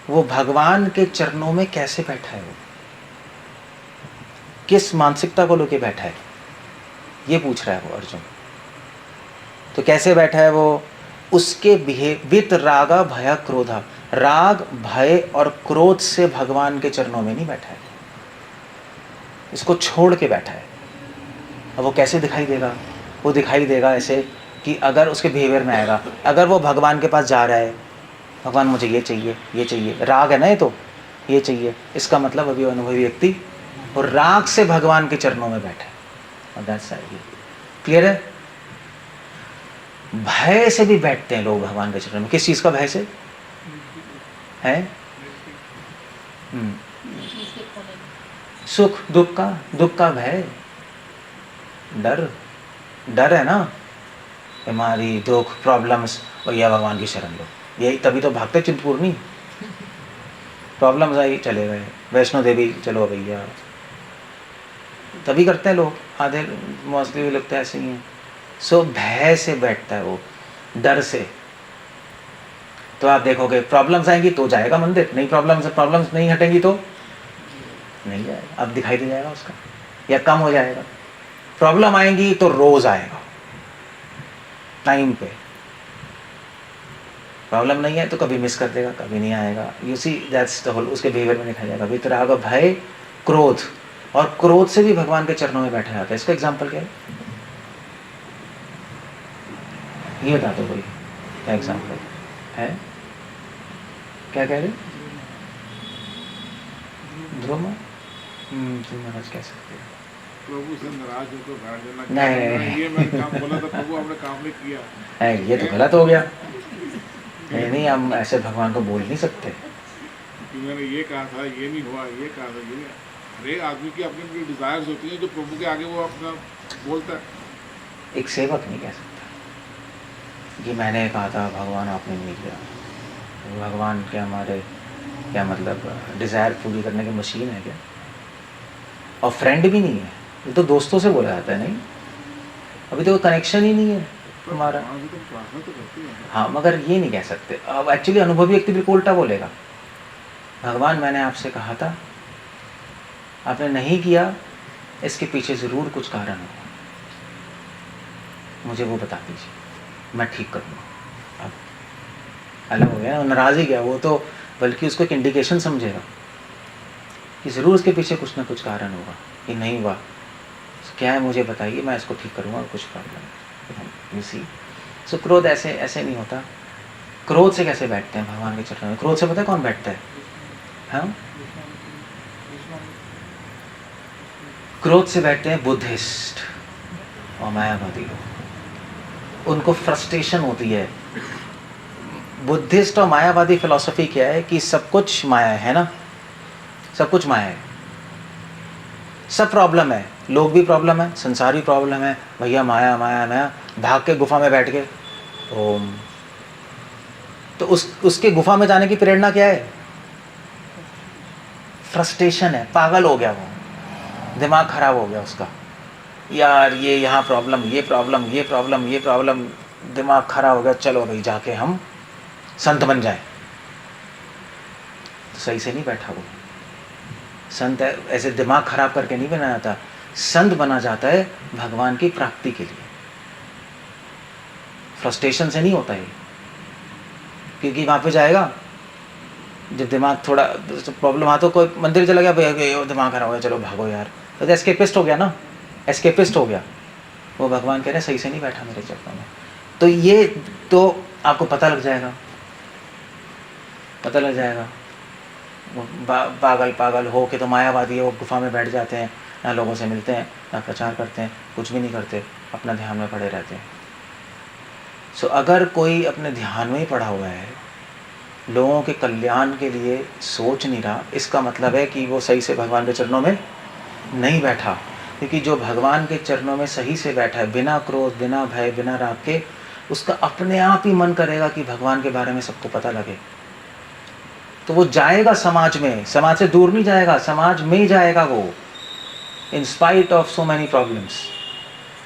वो भगवान के चरणों में कैसे बैठा है? वो किस मानसिकता को लेके बैठा है, ये पूछ रहा है वो अर्जुन। तो कैसे बैठा है वो? उसके वित रागा भय क्रोधा, राग भय और क्रोध से भगवान के चरणों में नहीं बैठा है, इसको छोड़ के बैठा है। अब वो कैसे दिखाई देगा? वो दिखाई देगा ऐसे कि अगर उसके बिहेवियर में आएगा, अगर वो भगवान के पास जा रहा है, भगवान मुझे ये चाहिए, ये चाहिए, राग है ना, ये तो ये चाहिए, इसका मतलब अभी अनुभवी व्यक्ति और राग से भगवान के चरणों में बैठा है। और दैट्स आइडिया। क्लियर है? भय से भी बैठते हैं लोग भगवान के चरणों में। किस चीज का भय से है? सुख दुख का भय, डर है ना, हमारी दुख प्रॉब्लम्स, भैया भगवान की शरण लो, यही तभी तो भागते चिंतपूर्णी। प्रॉब्लम्स आई चले गए, वैष्णो देवी चलो भैया, तभी करते हैं लोग। आधे मोस्टली भी लगता है ऐसे ही हैं। सो भय से बैठता है वो, डर से। तो आप देखोगे प्रॉब्लम्स आएंगी तो जाएगा मंदिर, नहीं प्रॉब्लम्स नहीं हटेंगी तो नहीं जाएगा। अब दिखाई दे जाएगा उसका, या कम हो जाएगा। प्रॉब्लम आएंगी तो रोज आएगा टाइम पे, प्रॉब्लम नहीं है तो कभी मिस कर देगा, कभी नहीं आएगा। You see that's the whole, उसके बिहेवियर में दिखाई जाएगा। वितराग भय क्रोध, और क्रोध से भी भगवान के चरणों में बैठा जाता है। इसका एग्जाम्पल क्या है? ये बता दो कोई, क्या एग्जाम्पल है? क्या कह रहे? ध्रुव महाराज कह सकते हैं। प्रभु से नाराज हो तो बैठ जाना। नहीं। ये मैंने काम बोला था, प्रभु आपने काम नहीं किया। नहीं, ये तो गलत हो गया। नहीं नहीं, हम ऐसे भगवान को बोल नहीं सकते। कि मैंने ये कहा था, ये नहीं हुआ, ये कहा था, ये नहीं। हर एक आदमी की अपनी अपनी डिज़ायर्स होती हैं जो प्रभु के आगे वो अपना बोलता है। एक सेवक नहीं कह सकता कि मैंने कहा था, भगवान आपने नहीं किया। भगवान के हमारे क्या मतलब डिज़ायर पूरी करने की मशीन है क्या? और फ्रेंड भी नहीं है, ये तो दोस्तों से बोला जाता है। नहीं, अभी तो कोई कनेक्शन ही नहीं है हमारा। हाँ, तो प्रार्थना तो करती है। हाँ, मगर ये नहीं कह सकते। अब एक्चुअली अनुभवी व्यक्ति बिल्कुल उल्टा बोलेगा, भगवान मैंने आपसे कहा था, आपने नहीं किया, इसके पीछे ज़रूर कुछ कारण होगा, मुझे वो बता दीजिए, मैं ठीक करूँगा। अब अलग हो गया, नाराज़ ही गया वो तो, बल्कि उसको एक इंडिकेशन समझेगा कि ज़रूर उसके पीछे कुछ ना कुछ कारण होगा कि नहीं हुआ, क्या है मुझे बताइए, मैं इसको ठीक करूँगा। कुछ प्रॉब्लम यू सी। सो क्रोध ऐसे ऐसे नहीं होता। क्रोध से कैसे बैठते हैं भगवान के चरणों में? क्रोध से पता है कौन बैठता है? हाँ, क्रोध से बैठते हैं बुद्धिस्ट और मायावादी लोग। उनको फ्रस्ट्रेशन होती है। बुद्धिस्ट और मायावादी फिलॉसफी क्या है कि सब कुछ माया है ना, सब कुछ माया है, सब प्रॉब्लम है, लोग भी प्रॉब्लम है, संसार भी प्रॉब्लम है, भैया माया माया माया। भाग के गुफा में बैठ के ओम, तो उसके गुफा में जाने की प्रेरणा क्या है? फ्रस्ट्रेशन है, पागल हो गया वो, दिमाग खराब हो गया उसका, यार ये यहाँ प्रॉब्लम, ये प्रॉब्लम, ये प्रॉब्लम, ये प्रॉब्लम, दिमाग खराब हो गया, चलो भाई जाके हम संत बन जाए। तो सही से नहीं बैठा वो संत। ऐसे दिमाग खराब करके नहीं बना जाता, संत बना जाता है भगवान की प्राप्ति के लिए। फ्रस्ट्रेशन से नहीं होता है, क्योंकि वहाँ पे जाएगा जब दिमाग थोड़ा प्रॉब्लम आ, तो कोई मंदिर चला गया, भैया दिमाग खराब हो गया, चलो भागो यार, तो एस्केपिस्ट हो गया ना, एस्केपिस्ट हो गया वो। भगवान कह रहे हैं सही से नहीं बैठा मेरे चरणों में। तो ये तो आपको पता लग जाएगा, पता लग जाएगा। पागल पागल हो के तो मायावादी है, वो गुफा में बैठ जाते हैं, ना लोगों से मिलते हैं, ना प्रचार करते हैं, कुछ भी नहीं करते, अपना ध्यान में पड़े रहते हैं। सो अगर कोई अपने ध्यान में ही पड़ा हुआ है, लोगों के कल्याण के लिए सोच नहीं रहा, इसका मतलब है कि वो सही से भगवान के चरणों में नहीं बैठा। क्योंकि जो भगवान के चरणों में सही से बैठा है, बिना क्रोध, बिना भय, बिना राग के, उसका अपने आप ही मन करेगा कि भगवान के बारे में सबको पता लगे। तो वो जाएगा समाज में, समाज से दूर नहीं जाएगा, समाज में जाएगा वो, in spite of so many problems.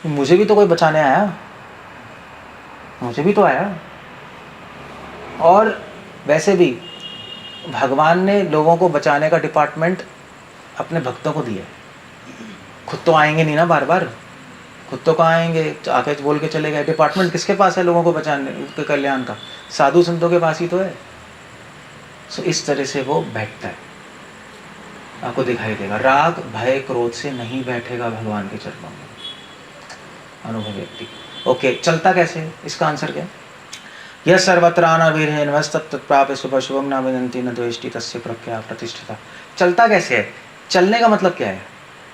मुझे भी तो कोई बचाने आया, मुझे भी तो आया। और वैसे भी भगवान ने लोगों को बचाने का डिपार्टमेंट अपने भक्तों को दिया। खुद तो आएंगे नहीं ना बार बार, खुद तो कहाँ आएंगे, आके बोल के चले गए। डिपार्टमेंट किसके पास है लोगों को बचाने के कल्याण का? साधु संतों के पास ही तो है। सो इस तरह से वो बैठता है, आपको दिखाई देगा। राग भय क्रोध से नहीं बैठेगा भगवान के चरणों में अनुभव व्यक्ति। ओके, चलता कैसे? इसका आंसर क्या? यह सर्वत्रानवीर्यस्तत्प्राप्य शुभ शुभम न विदन्ति न द्वेष्टि तस्य प्रज्ञा प्रतिष्ठिता। चलता कैसे है? चलने का मतलब क्या है?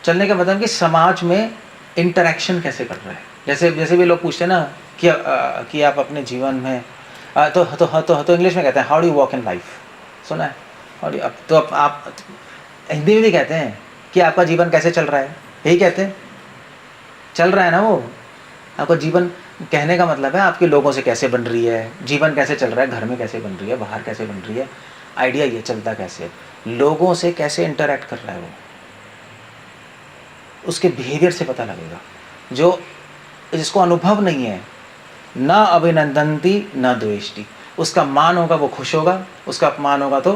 चलने का मतलब कि समाज में इंटरेक्शन कैसे कर रहा है। जैसे भी लोग पूछते हैं ना कि आप अपने जीवन में तो इंग्लिश में कहते हैं how do you walk in life, सुना है? और अब तो आप हिंदी में भी कहते हैं कि आपका जीवन कैसे चल रहा है, यही कहते हैं, चल रहा है ना वो। आपका जीवन कहने का मतलब है आपके लोगों से कैसे बन रही है, जीवन कैसे चल रहा है, घर में कैसे बन रही है, बाहर कैसे बन रही है। आइडिया ये चलता कैसे, लोगों से कैसे इंटरेक्ट कर रहा है वो, उसके बिहेवियर से पता लगेगा। जो जिसको अनुभव नहीं है, न अभिनंदन्ति न द्वेष्टि, उसका मान होगा वो खुश होगा, उसका अपमान होगा तो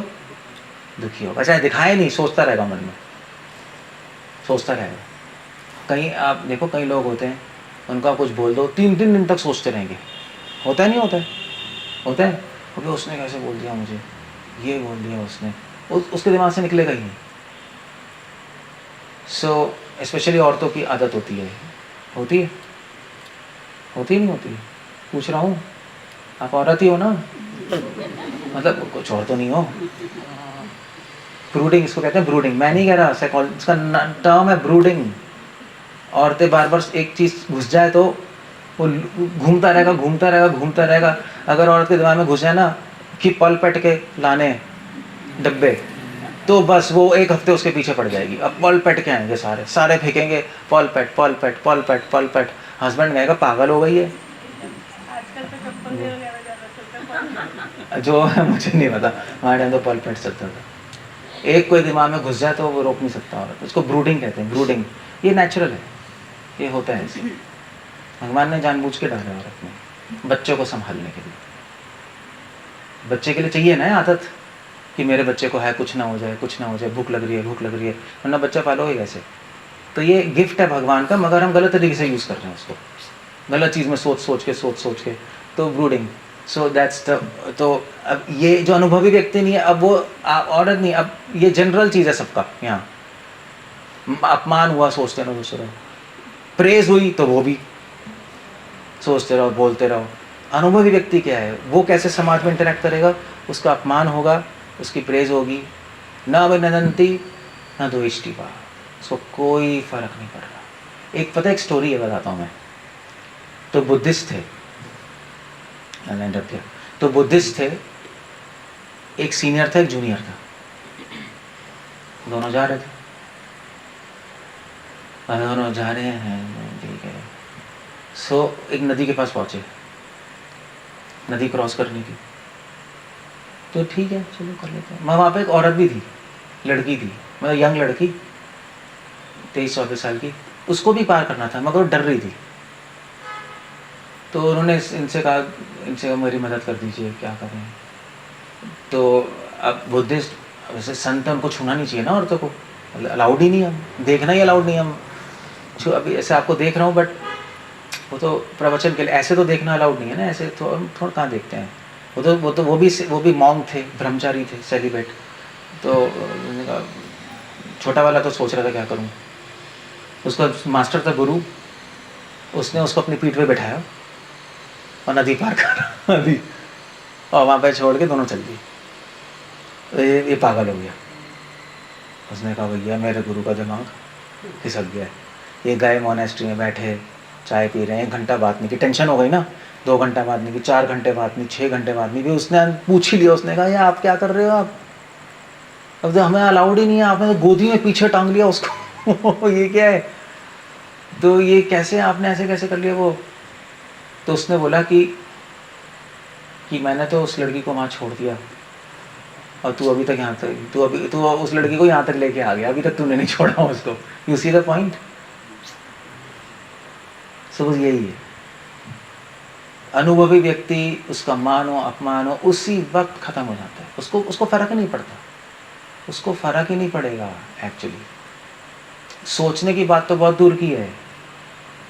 दुखी होगा। चाहे दिखाए नहीं, सोचता रहेगा मन में, सोचता रहेगा। कहीं आप देखो, कई लोग होते हैं उनको आप कुछ बोल दो, 3 दिन तक सोचते रहेंगे। होता है नहीं होता है? होता है। क्योंकि उसने कैसे बोल दिया मुझे, ये बोल दिया उसने, उसके दिमाग से निकलेगा ही नहीं। सो स्पेशली औरतों की आदत होती है, होती है, होती नहीं होती? पूछ रहा हूँ, आप औरत ही हो ना, मतलब कुछ और तो नहीं हो। ब्रूडिंग इसको कहते हैं, ब्रूडिंग। मैं नहीं कह रहा, साइकोलॉजी इसका टर्म है ब्रूडिंग। औरतें बार बार एक चीज़ घुस जाए तो वो घूमता रहेगा घूमता रहेगा घूमता रहेगा। अगर औरत के दिमाग में घुस जाए ना कि पल पट के लाने डब्बे, तो बस वो एक हफ्ते उसके पीछे पड़ जाएगी। अब पल पट के आएंगे सारे सारे फेंकेंगे, पल पट पल पट पल पट पल पट। हस्बैंड कहेगा पागल हो गई है। आजकल तो चप्पल वगैरह ज़्यादा चलता है। जो है मुझे नहीं पता, हमारे टाइम तो पल पट चलता था। एक कोई दिमाग में घुस जाए तो वो रोक नहीं सकता औरत। उसको ब्रूडिंग कहते हैं, ब्रूडिंग। ये नेचुरल है, ये होता है ऐसे। भगवान ने जानबूझ के डाला औरत में बच्चों को संभालने के लिए। बच्चे के लिए चाहिए ना आदत कि मेरे बच्चे को है कुछ ना हो जाए, कुछ ना हो जाए, भूख लग रही है भूख लग रही है, वरना बच्चा पालोगे कैसे। तो ये गिफ्ट है भगवान का, मगर हम गलत तरीके से यूज़ कर रहे हैं उसको, गलत चीज़ में सोच सोच के। तो ब्रूडिंग, सो दैट्स द। तो अब ये जो अनुभवी व्यक्ति नहीं है, अब वो औरत नहीं, अब ये जनरल चीज़ है सबका। यहाँ अपमान हुआ सोचते रहो दूसरों, प्रेज हुई तो वो भी सोचते रहो बोलते रहो। अनुभवी व्यक्ति क्या है, वो कैसे समाज में इंटरेक्ट करेगा, उसका अपमान होगा उसकी प्रेज होगी, न अभिनंदन्ति न द्वेष्टि वा, उसको कोई फर्क नहीं पड़ रहा। एक पता एक स्टोरी है बताता हूँ मैं। तो बुद्धिस्ट थे, तो बुद्धिस्ट थे, एक सीनियर था एक जूनियर था, दोनों जा रहे थे, दोनों जा रहे हैं ठीक है। सो एक नदी के पास पहुँचे, नदी क्रॉस करने की, तो ठीक है चलो कर लेते हैं। वहाँ पे एक औरत भी थी, लड़की थी, मतलब यंग लड़की 23-24 साल की, उसको भी पार करना था मगर वो डर रही थी। तो उन्होंने इनसे कहा, इनसे मेरी मदद कर दीजिए, क्या करें। तो अब बुद्धिस्ट वैसे संत, उनको छूना नहीं चाहिए ना औरतों को, अलाउड ही नहीं, हम देखना ही अलाउड नहीं। हम अभी ऐसे आपको देख रहा हूँ बट वो तो प्रवचन के लिए, ऐसे तो देखना अलाउड नहीं है ना, ऐसे तो हम थोड़ा कहाँ देखते हैं। वो भी मॉन्क थे, ब्रह्मचारी थे, सेलिब्रेट। तो उन्होंने कहा, छोटा वाला तो सोच रहा था क्या करूं। उसका मास्टर था गुरु, उसने उसको अपनी पीठ पे बैठाया और नदी पार कर नदी, और वहाँ पे छोड़ के दोनों चल दिए। तो ये पागल हो गया। उसने कहा भैया मेरे गुरु का दिमाग खिसक गया है। ये गए मोनेस्ट्री में बैठे, चाय पी रहे हैं, 1 घंटा बात नहीं की, टेंशन हो गई ना, 2 घंटा बात नहीं की, 4 घंटे बात नहीं, 6 घंटे बात नहीं की। उसने पूछ ही लिया, उसने कहा यार आप क्या कर रहे हो आप, अब तो हमें अलाउड ही नहीं है, आपने तो गोदी में पीछे टांग लिया उसको ये क्या है, तो ये कैसे आपने ऐसे कैसे कर लिया वो। तो उसने बोला कि मैंने तो उस लड़की को वहाँ छोड़ दिया और तू अभी तक यहाँ तक, तू उस लड़की को यहाँ तक लेके आ गया, अभी तक तूने नहीं छोड़ा उसको। You see the point. So बस यही है, अनुभवी व्यक्ति, उसका मान हो अपमान हो उसी वक्त खत्म हो जाता है, उसको फर्क नहीं पड़ता, उसको फर्क ही नहीं पड़ेगा। एक्चुअली सोचने की बात तो बहुत दूर की है,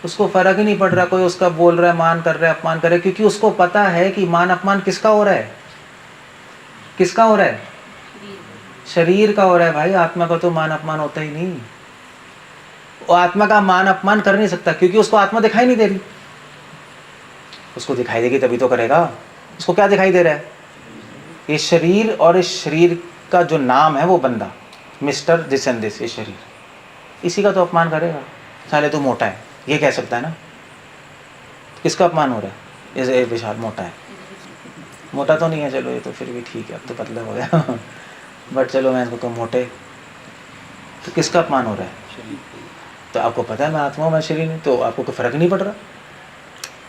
उसको फर्क ही नहीं पड़ रहा कोई उसका बोल रहा है, मान कर रहा है, अपमान कर रहा है, क्योंकि उसको पता है कि मान अपमान किसका हो रहा है, किसका हो रहा है, शरीर का हो रहा है भाई। आत्मा का तो मान अपमान होता ही नहीं। वो आत्मा का मान अपमान कर नहीं सकता क्योंकि उसको आत्मा दिखाई नहीं दे रही। उसको दिखाई देगी तभी तो करेगा। उसको क्या दिखाई दे रहा है, ये शरीर, और इस शरीर का जो नाम है वो बंदा, मिस्टर दिस एंड दिस, ये शरीर, इसी का तो अपमान करेगा। साले तू मोटा है, ये कह सकता है ना। किसका अपमान हो रहा है, ये विशाल मोटा है, मोटा तो नहीं है, चलो ये तो फिर भी ठीक है, अब तो पतला हो गया बट चलो मैं इसको कहूँ मोटे, तो किसका अपमान हो रहा है। तो आपको पता है मैं आत्मा हूँ, मैं शरीर नहीं, तो आपको कोई फर्क नहीं पड़ रहा,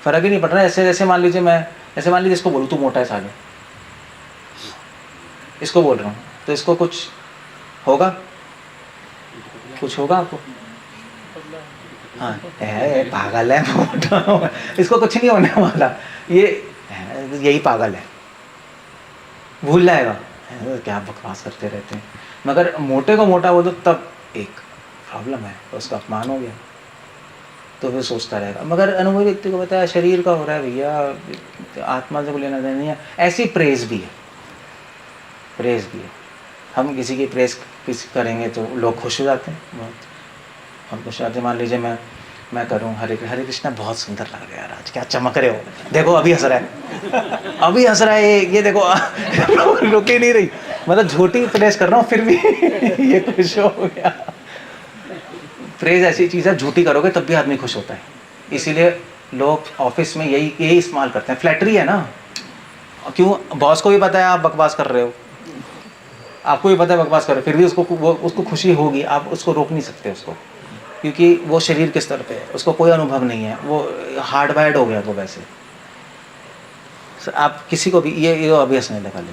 फर्क ही नहीं पड़ रहा। ऐसे मान लीजिए मैं, ऐसे मान लीजिए इसको बोलूँ तू मोटा है साले, इसको बोल रहा हूँ, तो इसको कुछ होगा, कुछ होगा आपको, हाँ है पागल है मोटा, इसको कुछ नहीं होने वाला, ये यही पागल है, भूल जाएगा क्या बकवास करते रहते हैं। मगर मोटे को मोटा बोल दो तब एक प्रॉब्लम है, उसका अपमान हो गया, तो फिर सोचता रहेगा। मगर अनुभवी व्यक्ति को बताया शरीर का हो रहा है भैया, आत्मा से को लेना देना नहीं है। ऐसी प्रेज भी है, प्रेज भी है। हम किसी की प्रेज करेंगे तो लोग खुश हो जाते हैं, बहुत हम खुश आते। मान लीजिए मैं करूँ हरे कृष्णा, बहुत सुंदर लग रहा है यार, आज क्या चमक रहे हो, देखो अभी हंस रहा है, अभी हंस रहा है, ये देखो रुक ही नहीं रही, मतलब झूठी प्रेस कर रहा हूँ फिर भी ये खुश हो गया। फ्रेज ऐसी चीज़ है, झूठी करोगे तब भी आदमी खुश होता है। इसीलिए लोग ऑफिस में यही इस्तेमाल करते हैं, फ्लैटरी है ना। क्यों? बॉस को भी पता है आप बकवास कर रहे हो, आपको भी पता है बकवास कर रहे हो, फिर भी उसको खुशी होगी, आप उसको रोक नहीं सकते उसको, क्योंकि वो शरीर के स्तर पे है, उसको कोई अनुभव नहीं है, वो हार्डवायर्ड हो गया वो वैसे। आप किसी को भी ये अभी हंसने लगा ले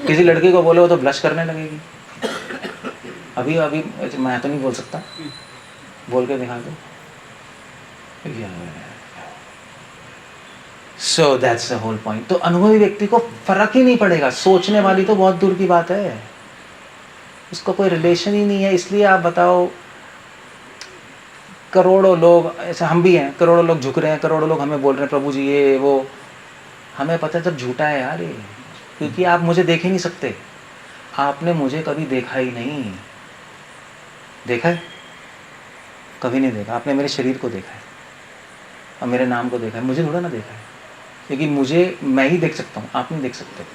किसी लड़की को बोलो तो ब्लश करने लगेगी। अभी मैं तो नहीं बोल सकता, बोल के दिखा दो। So that's the whole point. तो अनुभवी व्यक्ति को फर्क ही नहीं पड़ेगा, सोचने वाली तो बहुत दूर की बात है, उसको कोई रिलेशन ही नहीं है। इसलिए आप बताओ, करोड़ों लोग, ऐसे हम भी हैं, करोड़ों लोग झुक रहे हैं, करोड़ों लोग हमें बोल रहे हैं प्रभु जी ये वो, हमें पता है जब झूठा है यार ये, क्योंकि आप मुझे देख ही नहीं सकते, आपने मुझे कभी देखा ही नहीं। देखा है? कभी नहीं देखा। आपने मेरे शरीर को देखा है और मेरे नाम को देखा है, मुझे थोड़ा ना देखा है, क्योंकि मुझे मैं ही देख सकता हूँ, आप नहीं देख सकते,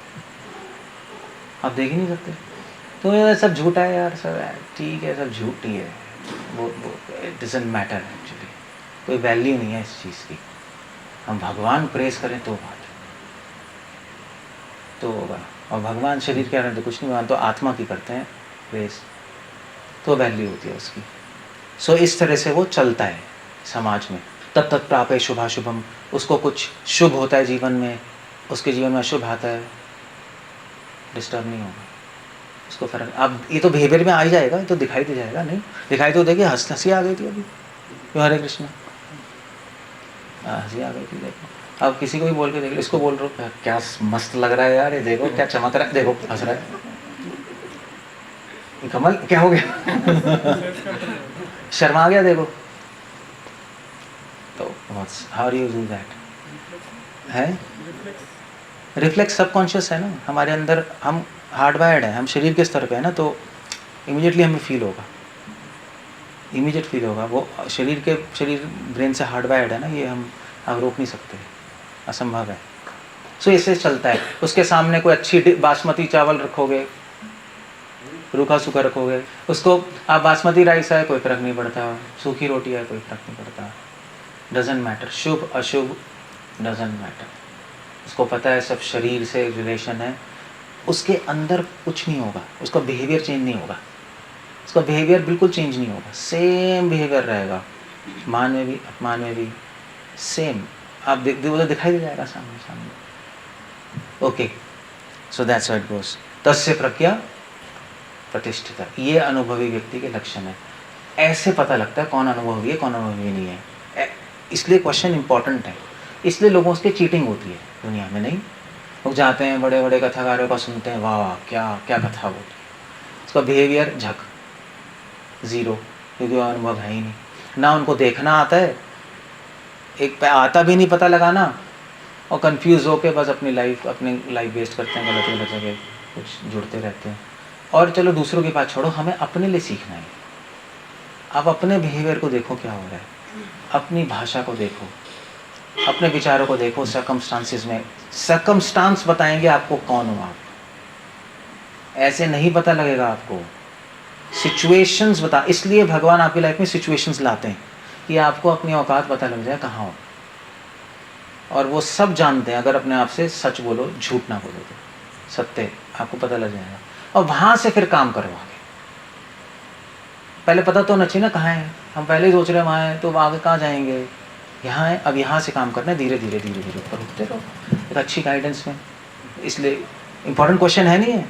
आप देख ही नहीं सकते। तो ये सब झूठा है यार, सब ठीक है, सब झूठ ही है, वो इट डजंट मैटर एक्चुअली, कोई वैल्यू नहीं है इस चीज़ की। हम भगवान प्रेस करें तो बात तो होगा, और भगवान शरीर के कारण तो कुछ नहीं, भगवान तो आत्मा की करते हैं प्रेस, तो वैल्यू होती है उसकी। सो इस तरह से वो चलता है समाज में। तब तक प्राप्य शुभाशुभम, उसको कुछ शुभ होता है जीवन में, उसके जीवन में अशुभ आता है, डिस्टर्ब नहीं होगा उसको फर्क। अब ये तो बिहेवियर में आ ही जाएगा, ये तो दिखाई दे जाएगा। नहीं दिखाई तो देखिए, हंसी आ गई थी अभी, हरे कृष्ण हंसी आ गई थी, देखो। अब किसी को भी बोल के देख लो, इसको बोल रहे हो क्या मस्त लग रहा है यार, ये देखो क्या चमक रहा है, देखो हंस रहा है, कमल क्या हो गया शर्मा आ गया देखो। तो हाउ यू डू दैट है? रिफ्लेक्स सबकॉन्शियस है ना हमारे अंदर, हम हार्डवायर्ड है, हम शरीर के स्तर पे है ना, तो इमीडिएटली हमें फील होगा, इमीडिएट फील होगा। वो शरीर ब्रेन से हार्डवायर्ड है ना, ये हम रोक नहीं सकते, असंभव है। सो इससे चलता है। उसके सामने कोई अच्छी बासमती चावल रखोगे, रूखा सूखा रखोगे उसको, आप बासमती राइस है कोई फर्क नहीं पड़ता, सूखी रोटी है कोई फर्क नहीं पड़ता, डजेंट मैटर, शुभ अशुभ डजेंट मैटर। उसको पता है सब शरीर से रिलेशन है, उसके अंदर कुछ नहीं होगा, उसका बिहेवियर चेंज नहीं होगा, उसका बिहेवियर बिल्कुल चेंज नहीं होगा, सेम बिहेवियर रहेगा, मान में भी अपमान में भी सेम। आप वो तो दिखाई दे जाएगा सामने सामने। Okay, so that's how it goes. तस्य प्रज्ञा प्रतिष्ठिता, ये अनुभवी व्यक्ति के लक्षण है। ऐसे पता लगता है कौन अनुभवी है कौन अनुभवी नहीं है। इसलिए क्वेश्चन इंपॉर्टेंट है, इसलिए लोगों से चीटिंग होती है दुनिया में। नहीं, लोग जाते हैं बड़े बड़े कथाकारों का सुनते हैं, वाह वाह क्या क्या कथा बोलती है, उसका बिहेवियर झक ज़ीरो, क्योंकि वो अनुभव है ही नहीं ना, उनको देखना आता है, एक आता भी नहीं पता लगाना, और कंफ्यूज होके बस अपनी लाइफ वेस्ट करते हैं, गलत गलत जगह कुछ जुड़ते रहते हैं। और चलो दूसरों की बात छोड़ो, हमें अपने लिए सीखना है। आप अपने बिहेवियर को देखो क्या हो रहा है, अपनी भाषा को देखो, अपने विचारों को देखो, सर्कमस्टांसेस में सर्कमस्टांस बताएंगे आपको कौन हो आप, ऐसे नहीं पता लगेगा आपको, सिचुएशंस बता। इसलिए भगवान आपकी लाइफ में सिचुएशंस लाते हैं कि आपको अपनी औकात पता लग जाए कहाँ हो, और वो सब जानते हैं, अगर अपने आप से सच बोलो झूठ ना बोलो तो सत्य आपको पता लग जाएगा, और वहाँ से फिर काम करो आगे। पहले पता तो होना चाहिए ना कहाँ है, हम पहले ही सोच रहे हैं वहाँ है, तो आगे कहाँ जाएंगे, यहाँ है, अब यहाँ से काम करना है, धीरे धीरे धीरे धीरे ऊपर उठते रहो एक अच्छी गाइडेंस में। इसलिए इम्पॉर्टेंट क्वेश्चन है नहीं है,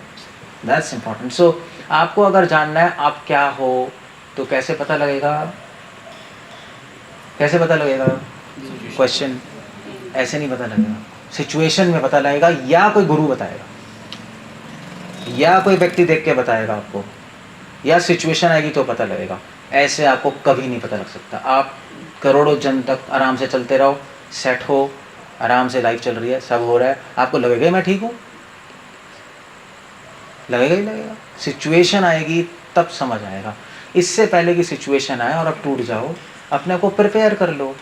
दैट्स इम्पॉर्टेंट। सो आपको अगर जानना है आप क्या हो, तो कैसे पता लगेगा, कैसे पता लगेगा? क्वेश्चन ऐसे नहीं पता लगेगा, सिचुएशन में पता लगेगा, या कोई गुरु बताएगा, या कोई व्यक्ति देख के बताएगा आपको, या सिचुएशन आएगी तो पता लगेगा। ऐसे आपको कभी नहीं पता लग सकता। आप करोड़ों जन तक आराम से चलते रहो, सेट हो, आराम से लाइफ चल रही है, सब हो रहा है, आपको लगेगा मैं ठीक हूँ, लगेगा ही लगेगा। सिचुएशन आएगी तब समझ आएगा। इससे पहले कि सिचुएशन आए और आप टूट जाओ, अपने को प्रिपेयर कर लो।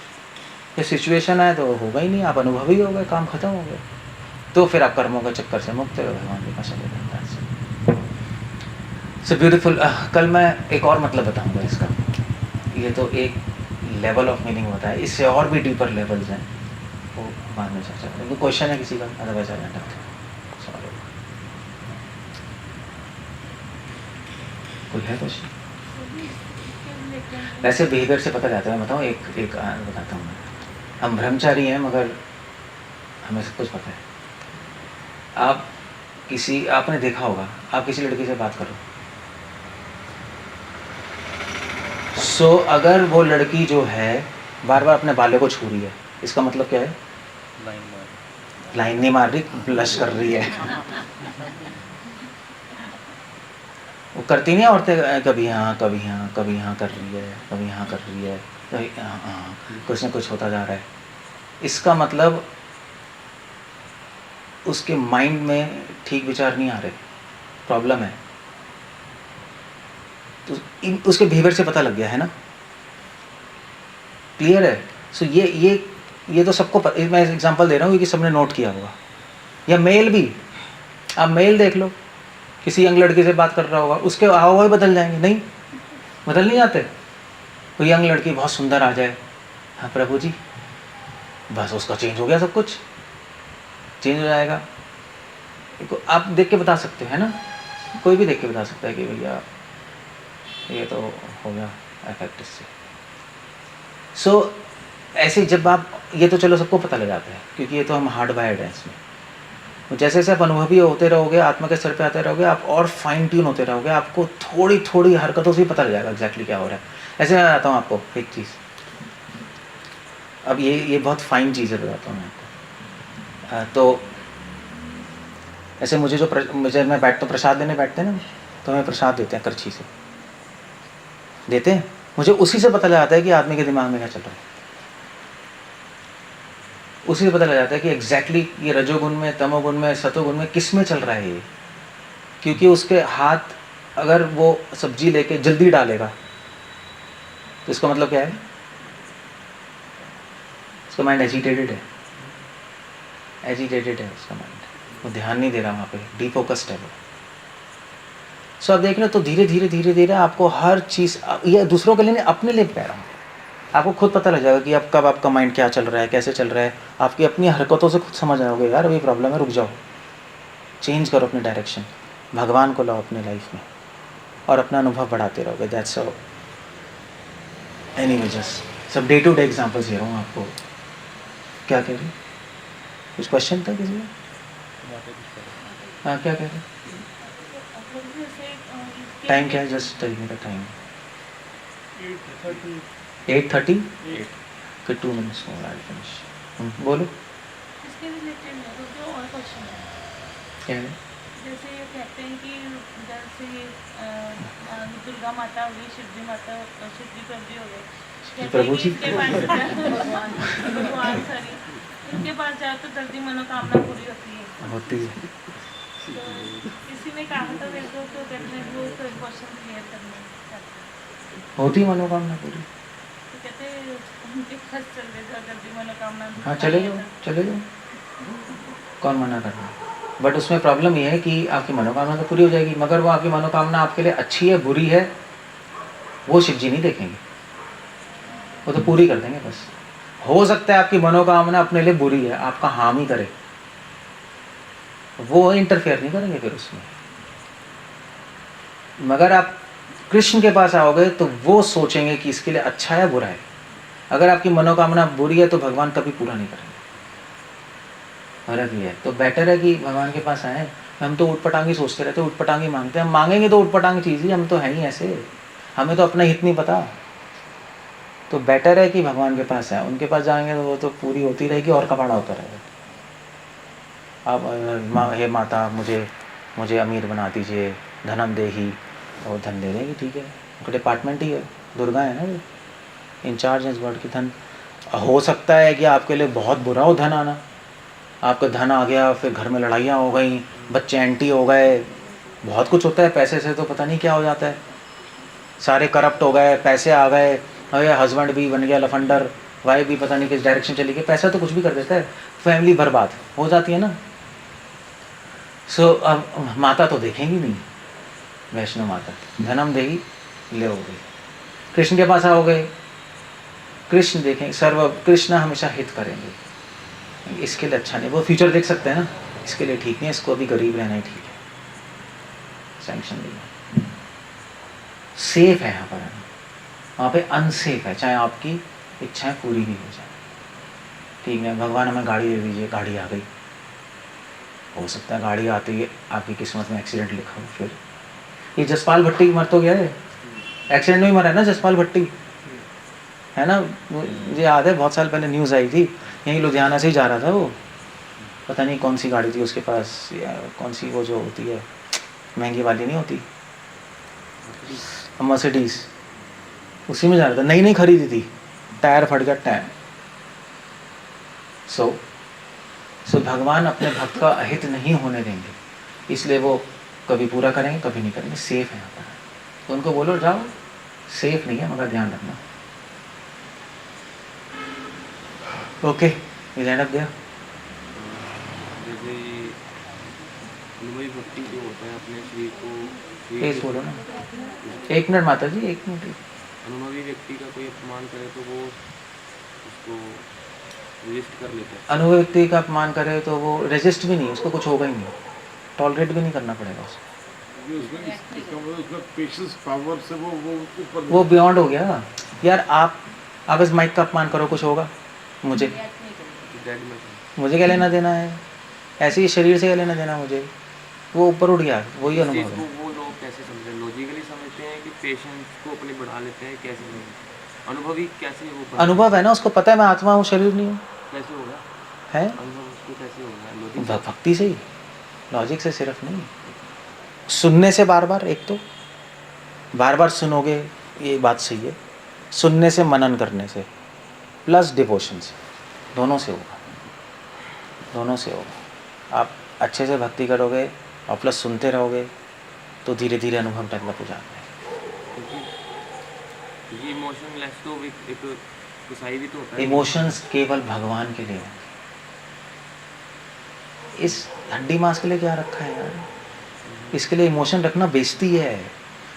ये सिचुएशन आए तो होगा ही नहीं, आप अनुभवी हो गए, काम खत्म हो गया, तो फिर आप कर्मों के चक्कर से मुक्त हो, भगवान के पास चले जाते हैं। So beautiful. कल मैं एक और मतलब बताऊंगा इसका। ये तो एक लेवल ऑफ मीनिंग होता है, इससे और भी डीपर लेवल्स हैं, वो बाद में चर्चा करेंगे। क्वेश्चन है किसी का? अदरवाइज आ जाता सॉरी, कोई है क्वेश्चन? वैसे बिहेवियर से पता जाता है। मैं बताऊँ एक बताता हूँ मैं। हम ब्रह्मचारी हैं मगर हमें सब कुछ पता है। आपने देखा होगा, आप किसी लड़की से बात करो, सो अगर वो लड़की जो है बार बार अपने बालों को छू रही है, इसका मतलब क्या है? लाइन नहीं मार रही, ब्लश कर रही है। वो करती नहीं औरतें, कभी यहाँ कभी यहाँ, कभी यहाँ कर रही है, कभी यहाँ कर रही है, कभी हाँ, कुछ ना कुछ होता जा रहा है। इसका मतलब उसके माइंड में ठीक विचार नहीं आ रहे, प्रॉब्लम है। तो उसके बिहेवियर से पता लग गया है ना, क्लियर है? सो ये तो सबको मैं एग्जांपल दे रहा हूँ कि सबने नोट किया होगा। या मेल भी, आप मेल देख लो, किसी यंग लड़की से बात कर रहा होगा, उसके हाव भाव बदल जाएंगे, नहीं बदल नहीं जाते? कोई यंग लड़की बहुत सुंदर आ जाए, हाँ प्रभु जी, बस उसका चेंज हो गया, सब कुछ चेंज हो जाएगा। आप देख के बता सकते हो, है ना? कोई भी देख के बता सकता है कि भैया ये तो हो गया इफेक्ट इससे। सो ऐसे जब आप, ये तो चलो सबको पता लग जाता है क्योंकि ये तो हम हार्ड वायर्ड हैं इसमें। जैसे जैसे आप अनुभवी होते रहोगे, आत्मा के स्तर पे आते रहोगे, आप और फाइन ट्यून होते रहोगे, आपको थोड़ी थोड़ी हरकतों से ही पता लग जाएगा एग्जैक्टली क्या हो रहा है। ऐसे मैं बताता हूँ आपको एक चीज़, अब ये बहुत फाइन चीज़ है, बताता हूँ मैं आपको। तो ऐसे मुझे मैं बैठता हूँ, प्रसाद देने बैठते हैं ना, तो हमें प्रसाद देते हैं, करछी से देते हैं। मुझे उसी से पता लग जाता है कि आदमी के दिमाग में क्या चल रहा है, उसी से पता लग जाता है कि एग्जैक्टली ये रजोगुण में, तमोगुण में, सतोगुण में किस में चल रहा है ये। क्योंकि उसके हाथ अगर वो सब्जी लेके जल्दी डालेगा तो इसका मतलब क्या है? उसका माइंड एजिटेटेड है, एजिटेटेड है उसका माइंड, वो ध्यान नहीं दे रहा वहाँ पे, डिफोकस्ड है वो। सो आप देख रहे हो, तो धीरे धीरे धीरे धीरे आपको हर चीज़, ये दूसरों के लिए नहीं, अपने लिए कह रहा हूँ, आपको खुद पता लग जाएगा कि अब कब आपका माइंड क्या चल रहा है, कैसे चल रहा है। आपकी अपनी हरकतों से खुद समझ आओगे, यार अभी प्रॉब्लम है, रुक जाओ, चेंज करो अपनी डायरेक्शन, भगवान को लाओ अपने लाइफ में और अपना अनुभव बढ़ाते रहोगे। That's all. एनीवे जस्ट सब डे टू डे एग्जांपल्स दे रहा हूँ आपको। क्या कह रहे, कुछ क्वेश्चन था किसी में? हाँ क्या कह रहे? टाइम क्या है? Just tell me the time. 8:30। फिर 2 मिनट्स मोर आई फिनिश। बोलो। इसके रिलेटेड मेरे को और क्वेश्चन है। क्या है? जैसे ये कहते हैं कि जैसे दुर्गा माता हो गई, शिवजी माता, शिवजी प्रभु हो गए, प्रभु जी भगवान सॉरी, उनके पास जाओ तो जल्दी मनोकामना पूरी होती है। तो किसी ने कहा था मेरे को, तो डेफिनेटली वो क्वेश्चन क्लियर करना चाहते हैं। होती मनोकामना पूरी? तो कहते हैं उनके पास चले जाओ, जल्दी मनोकामना। हाँ चले जाओ, कौन मना कर रहा है? बट उसमें प्रॉब्लम ये है कि आपकी मनोकामना तो पूरी हो जाएगी, मगर वो आपकी मनोकामना आपके लिए अच्छी है बुरी है वो शिव जी नहीं देखेंगे, वो तो पूरी कर देंगे बस। हो सकता है आपकी मनोकामना अपने लिए बुरी है, आपका हार्म ही करे, वो इंटरफेयर नहीं करेंगे फिर उसमें। मगर आप कृष्ण के पास आओगे तो वो सोचेंगे कि इसके लिए अच्छा है बुरा है। अगर आपकी मनोकामना बुरी है तो भगवान कभी पूरा नहीं करेंगे, फर्क ये है। तो बेटर है कि भगवान के पास आए। हम तो उटपटांगी सोचते रहते, उटपटांगी मांगते हैं, हम मांगेंगे तो उटपटांगी चीज़ ही, हम तो हैं ही ऐसे, हमें तो अपना हित नहीं पता। तो बेटर है कि भगवान के पास आए, उनके पास जाएंगे तो वो तो पूरी होती रहेगी और कबाड़ा होता रहेगा। आप हे माता मुझे अमीर बना दीजिए, धनम दे ही, और धन दे देंगे, ठीक है, उनका डिपार्टमेंट ही है, दुर्गा है ना वो, इंचार्ज है इस वर्ल्ड की। धन हो सकता है कि आपके लिए बहुत बुरा हो धन आना, आपका धन आ गया फिर घर में लड़ाइयाँ हो गई, बच्चे एंटी हो गए, बहुत कुछ होता है। पैसे से तो पता नहीं क्या हो जाता है, सारे करप्ट हो गए, पैसे आ गए, अरे हस्बैंड भी बन गया लफंडर, वाइफ भी पता नहीं किस डायरेक्शन चली गई, पैसा तो कुछ भी कर देता है, फैमिली बर्बाद हो जाती है ना। सो अब माता तो देखेंगी नहीं, वैष्णो माता जन्म देगी ले हो गई। कृष्ण के पास आओगे, कृष्ण देखेंगे, सर्व कृष्ण हमेशा हित करेंगे, इसके लिए अच्छा नहीं, वो फ्यूचर देख सकते हैं ना, इसके लिए ठीक नहीं है, इसको अभी गरीब रहना ही ठीक है, सैंक्शन नहीं है। सेफ है यहाँ पर, वहाँ पे अनसेफ है, चाहे आपकी इच्छाएं पूरी भी हो जाए। ठीक है, भगवान हमें गाड़ी दे दीजिए, गाड़ी आ गई, हो सकता है गाड़ी आते ही आपकी किस्मत में एक्सीडेंट लिखा हो। फिर ये जसपाल भट्टी मर तो गया है, एक्सीडेंट में ही मरा है ना जसपाल भट्टी, है ना, मुझे याद है बहुत साल पहले न्यूज़ आई थी, यहीं लुधियाना से ही जा रहा था वो, पता नहीं कौन सी गाड़ी थी उसके पास, या कौन सी वो जो होती है महंगी वाली नहीं होती, मर्सिडीज, उसी में जा रहा था, नई नई खरीदी थी, टायर फट गया टायर। सो भगवान अपने भक्त का अहित नहीं होने देंगे, इसलिए वो कभी पूरा करेंगे कभी नहीं करेंगे, सेफ है यहाँ पर। तो उनको बोलो जाओ, सेफ नहीं है मगर ध्यान रखना। ओके, ये एंड अप गया। जैसे अनुभवी भक्ति जो होता है अपने शरीर को तेज बोलो ना, 1 मिनट माता जी, 1 मिनट। अनुभवी व्यक्ति का कोई अपमान करे तो वो उसको रेजिस्ट कर लेता है। अनुभवी व्यक्ति का अपमान करे तो वो रेजिस्ट भी नहीं, उसको कुछ होगा ही नहीं, टॉलरेट भी नहीं करना पड़ेगा उसको, ये उसमें इसका मतलब उसमें पेशेंस पावर से वो ऊपर वो बियॉन्ड हो गया। यार आप इस माइक का अपमान करो, कुछ होगा मुझे, डेड में मुझे क्या लेना देना है, ऐसे ही शरीर से क्या लेना देना मुझे, वो ऊपर उठ गया, वही इस अनुभव चीज़ को है। वो लोग कैसे समझते हैं, लॉजिकली समझते हैं कि पेशेंस को अपने बढ़ा लेते हैं, कैसे समझते हैं? अनुभवी कैसे वो बढ़ा- अनुभव है ना, उसको पता है मैं आत्मा हूँ, शरीर नहीं हूँ, कैसे होगा है अनुभव उसको कैसे होगा लॉजिक भक्ति से ही, लॉजिक से सिर्फ नहीं, सुनने से बार बार, एक तो बार बार सुनोगे, ये बात सही है, सुनने से, मनन करने से, प्लस डिवोशन से, दोनों से होगा, दोनों से होगा। आप अच्छे से भक्ति करोगे और प्लस सुनते रहोगे तो धीरे धीरे अनुभव डेवलप हो जाता है। क्योंकि इमोशनलेस तो एक कसाई भी तो होता है। इमोशंस केवल भगवान के लिए हैं, इस हड्डी मांस के लिए क्या रखा है यार, इसके लिए इमोशन रखना बेइज्जती है,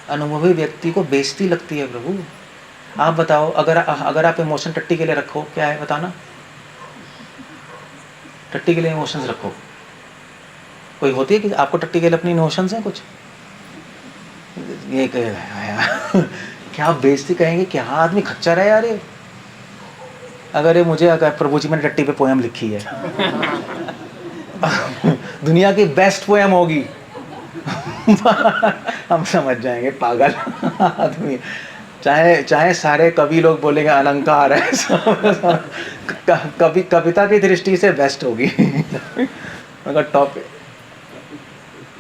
अनुभवी व्यक्ति को बेइज्जती लगती है। प्रभु आप बताओ, अगर आप इमोशन टट्टी के लिए रखो, क्या है बताना, टट्टी के लिए इमोशंस रखो, कोई होती है कि आपको टट्टी के लिए अपनी इमोशंस हैं कुछ, ये क्या बेइज्जती कहेंगे, क्या आदमी खच्चर है यार ये, अगर प्रभु जी मैंने टट्टी पे पोएम लिखी है दुनिया की बेस्ट पोएम होगी हम समझ जाएंगे पागल आदमी, चाहे सारे कवि लोग बोलेंगे अलंकार है कभी कविता की दृष्टि से बेस्ट होगी मगर टॉप।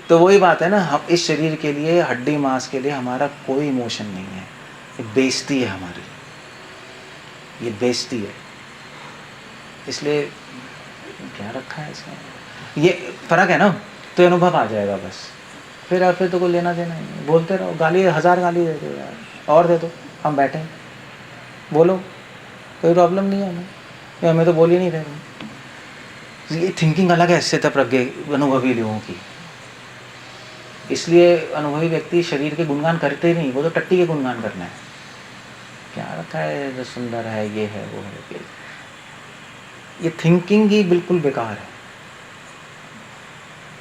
तो वही बात है ना, हम इस शरीर के लिए, हड्डी मांस के लिए हमारा कोई इमोशन नहीं है, ये बेइज्जती है हमारी, ये बेइज्जती है, इसलिए क्या रखा है इसमें, ये फर्क है ना, तो अनुभव आ जाएगा बस, फिर तो कोई लेना देना नहीं, बोलते रहो, गाली 1000 गाली दे दो यार, और दे दो, हम बैठे हैं, बोलो, कोई प्रॉब्लम नहीं है हमें, ये हमें तो बोल ही नहीं रहे तुम। ये थिंकिंग अलग है इससे तब प्रज्ञ अनुभवी लोगों की, इसलिए अनुभवी व्यक्ति शरीर के गुणगान करते ही नहीं, वो तो टट्टी के गुणगान करना है, क्या रखा है जो सुंदर है, ये है वो है, ये थिंकिंग ही बिल्कुल बेकार है,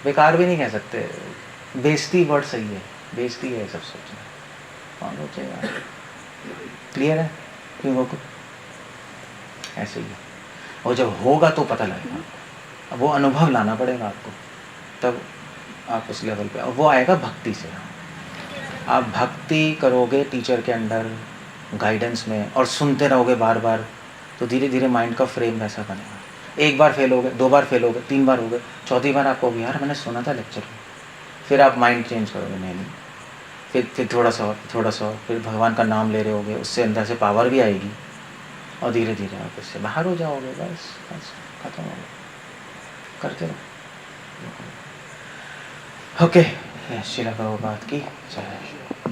बेकार भी नहीं कह सकते, बेइज्जती वर्ड सही है, बेइज्जती है सब सोचना, कौन सोचेगा, क्लियर है क्यों को ऐसे ही है। और जब होगा तो पता लगेगा, अब वो अनुभव लाना पड़ेगा आपको, तब आप उस लेवल पे, वो आएगा भक्ति से, आप भक्ति करोगे टीचर के अंडर गाइडेंस में और सुनते रहोगे बार बार, तो धीरे धीरे माइंड का फ्रेम वैसा बनेगा, 1 बार फेल हो गए, 2 बार फेल हो गए, 3 बार हो गए, 4थी बार आपको यार मैंने सुना था लेक्चर में, फिर आप माइंड चेंज करोगे, नहीं फिर थोड़ा सा और, फिर भगवान का नाम ले रहे होगे, उससे अंदर से पावर भी आएगी और धीरे धीरे आप इससे बाहर हो जाओगे, बस खत्म हो गया, करते रहो। ओके, शिला प्रभुपाद की जय।